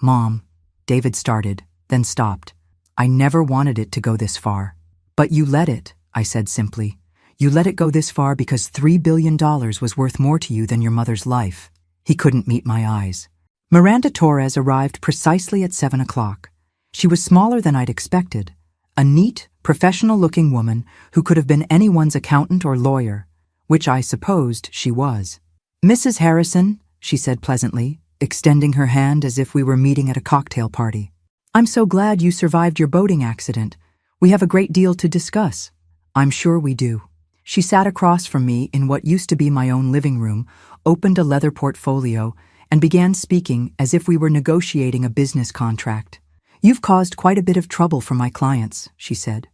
"Mom," David started, then stopped. "I never wanted it to go this far." "But you let it," I said simply. "You let it go this far because $3 billion was worth more to you than your mother's life." He couldn't meet my eyes. Miranda Torres arrived precisely at 7 o'clock. She was smaller than I'd expected, a neat, professional-looking woman who could have been anyone's accountant or lawyer, which I supposed she was. "Mrs. Harrison," she said pleasantly, extending her hand as if we were meeting at a cocktail party. "I'm so glad you survived your boating accident. We have a great deal to discuss." "I'm sure we do." She sat across from me in what used to be my own living room, opened a leather portfolio, and began speaking as if we were negotiating a business contract. "You've caused quite a bit of trouble for my clients," she said.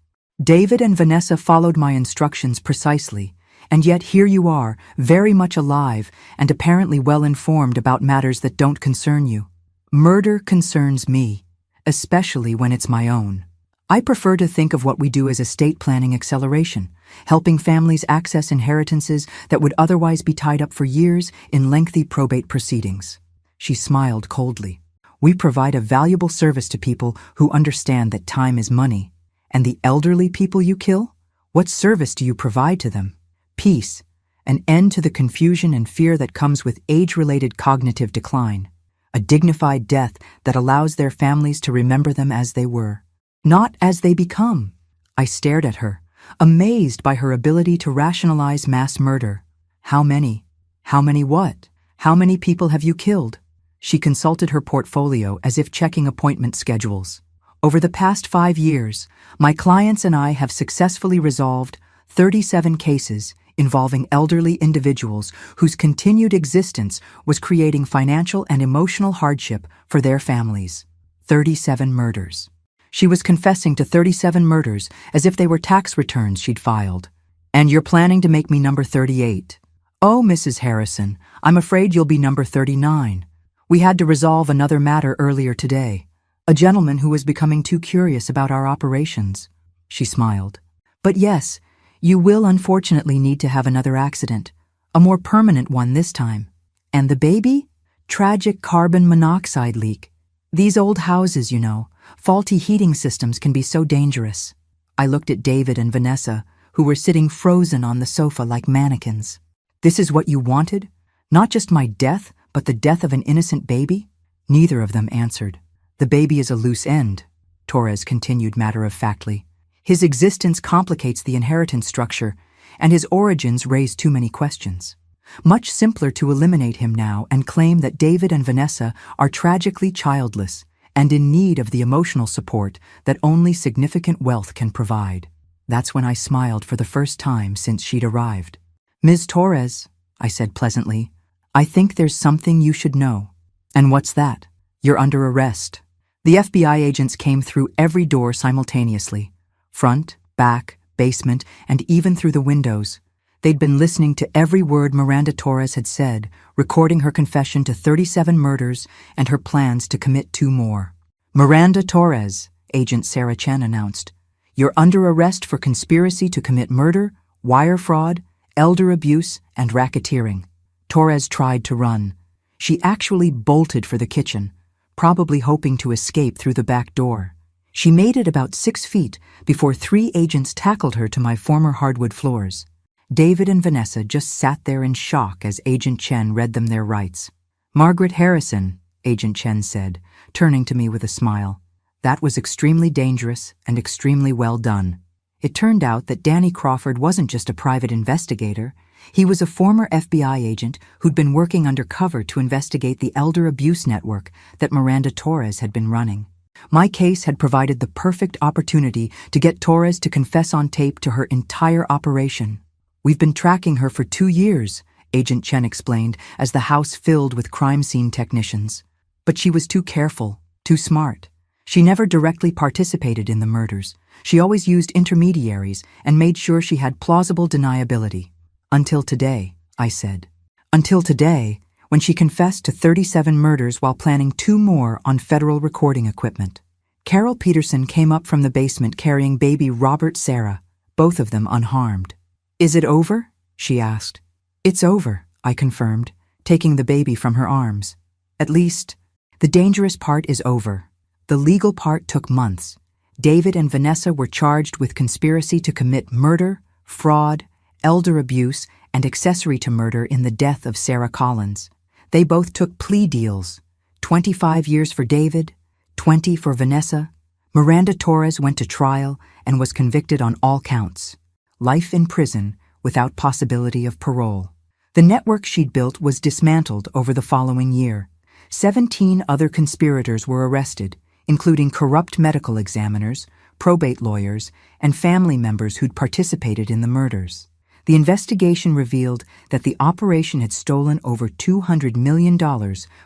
David and Vanessa followed my instructions precisely, and yet here you are, very much alive and apparently well-informed about matters that don't concern you. Murder concerns me, especially when it's my own. I prefer to think of what we do as estate planning acceleration, helping families access inheritances that would otherwise be tied up for years in lengthy probate proceedings. She smiled coldly. We provide a valuable service to people who understand that time is money. And the elderly people you kill? What service do you provide to them? Peace, an end to the confusion and fear that comes with age-related cognitive decline, a dignified death that allows their families to remember them as they were, not as they become. I stared at her, amazed by her ability to rationalize mass murder. How many? How many what? How many people have you killed? She consulted her portfolio as if checking appointment schedules. Over the past 5 years, my clients and I have successfully resolved 37 cases involving elderly individuals whose continued existence was creating financial and emotional hardship for their families. 37 murders. She was confessing to 37 murders as if they were tax returns she'd filed. And you're planning to make me number 38. Oh, Mrs. Harrison, I'm afraid you'll be number 39. We had to resolve another matter earlier today. A gentleman who was becoming too curious about our operations. She smiled. But yes, you will unfortunately need to have another accident. A more permanent one this time. And the baby? Tragic carbon monoxide leak. These old houses, you know, faulty heating systems can be so dangerous. I looked at David and Vanessa, who were sitting frozen on the sofa like mannequins. This is what you wanted? Not just my death, but the death of an innocent baby? Neither of them answered. The baby is a loose end, Torres continued matter-of-factly. His existence complicates the inheritance structure, and his origins raise too many questions. Much simpler to eliminate him now and claim that David and Vanessa are tragically childless and in need of the emotional support that only significant wealth can provide. That's when I smiled for the first time since she'd arrived. Ms. Torres, I said pleasantly, I think there's something you should know. And what's that? You're under arrest. The FBI agents came through every door simultaneously. Front, back, basement, and even through the windows. They'd been listening to every word Miranda Torres had said, recording her confession to 37 murders and her plans to commit 2 more. Miranda Torres, Agent Sarah Chen announced. You're under arrest for conspiracy to commit murder, wire fraud, elder abuse, and racketeering. Torres tried to run. She actually bolted for the kitchen, probably hoping to escape through the back door. She made it about 6 feet before 3 agents tackled her to my former hardwood floors. David and Vanessa just sat there in shock as Agent Chen read them their rights. Margaret Harrison, Agent Chen said, turning to me with a smile. That was extremely dangerous and extremely well done. It turned out that Danny Crawford wasn't just a private investigator. He was a former FBI agent who'd been working undercover to investigate the elder abuse network that Miranda Torres had been running. My case had provided the perfect opportunity to get Torres to confess on tape to her entire operation. We've been tracking her for 2 years, Agent Chen explained as the house filled with crime scene technicians. But she was too careful, too smart. She never directly participated in the murders. She always used intermediaries and made sure she had plausible deniability. Until today, I said. Until today, when she confessed to 37 murders while planning 2 more on federal recording equipment. Carol Peterson came up from the basement carrying baby Robert Sarah, both of them unharmed. Is it over? She asked. It's over, I confirmed, taking the baby from her arms. At least, the dangerous part is over. The legal part took months. David and Vanessa were charged with conspiracy to commit murder, fraud, elder abuse, and accessory to murder in the death of Sarah Collins. They both took plea deals, 25 years for David, 20 for Vanessa. Miranda Torres went to trial and was convicted on all counts. Life in prison without possibility of parole. The network she'd built was dismantled over the following year. 17 other conspirators were arrested, including corrupt medical examiners, probate lawyers, and family members who'd participated in the murders. The investigation revealed that the operation had stolen over $200 million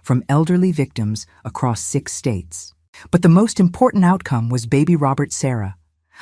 from elderly victims across 6 states. But the most important outcome was baby Robert Sarah.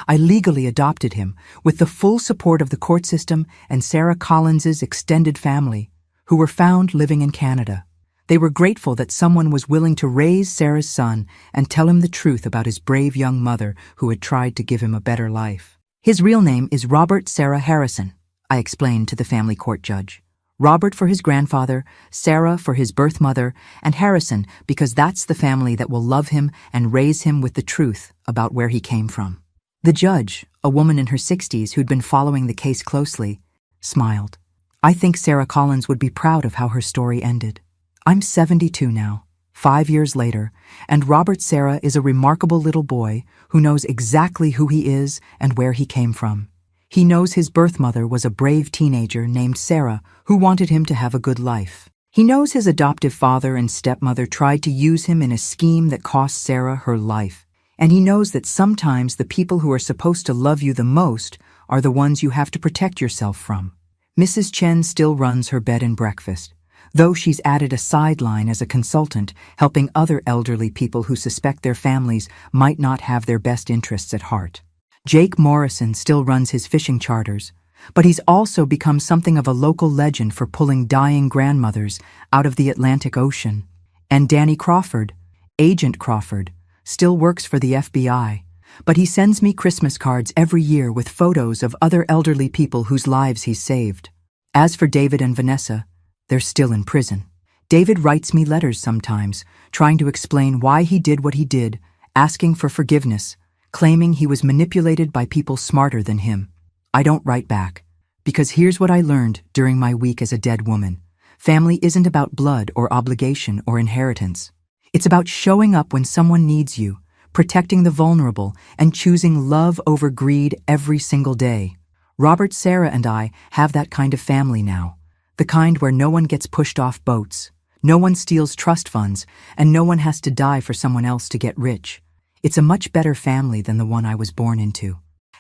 I legally adopted him, with the full support of the court system and Sarah Collins's extended family, who were found living in Canada. They were grateful that someone was willing to raise Sarah's son and tell him the truth about his brave young mother who had tried to give him a better life. His real name is Robert Sarah Harrison, I explained to the family court judge. Robert for his grandfather, Sarah for his birth mother, and Harrison because that's the family that will love him and raise him with the truth about where he came from. The judge, a woman in her 60s who'd been following the case closely, smiled. I think Sarah Collins would be proud of how her story ended. I'm 72 now, 5 years later, and Robert Sarah is a remarkable little boy who knows exactly who he is and where he came from. He knows his birth mother was a brave teenager named Sarah who wanted him to have a good life. He knows his adoptive father and stepmother tried to use him in a scheme that cost Sarah her life. And he knows that sometimes the people who are supposed to love you the most are the ones you have to protect yourself from. Mrs. Chen still runs her bed and breakfast, though she's added a sideline as a consultant, helping other elderly people who suspect their families might not have their best interests at heart. Jake Morrison still runs his fishing charters, but he's also become something of a local legend for pulling dying grandmothers out of the Atlantic Ocean. And Danny Crawford, Agent Crawford, still works for the FBI, but he sends me Christmas cards every year with photos of other elderly people whose lives he's saved. As for David and Vanessa, they're still in prison. David writes me letters sometimes, trying to explain why he did what he did, asking for forgiveness, claiming he was manipulated by people smarter than him. I don't write back, because here's what I learned during my week as a dead woman. Family isn't about blood or obligation or inheritance. It's about showing up when someone needs you, protecting the vulnerable, and choosing love over greed every single day. Robert, Sarah, and I have that kind of family now. The kind where no one gets pushed off boats, no one steals trust funds, and no one has to die for someone else to get rich. It's a much better family than the one I was born into,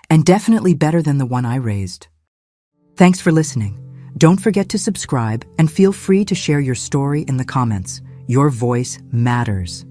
and definitely better than the one I raised. Thanks for listening. Don't forget to subscribe and feel free to share your story in the comments. Your voice matters.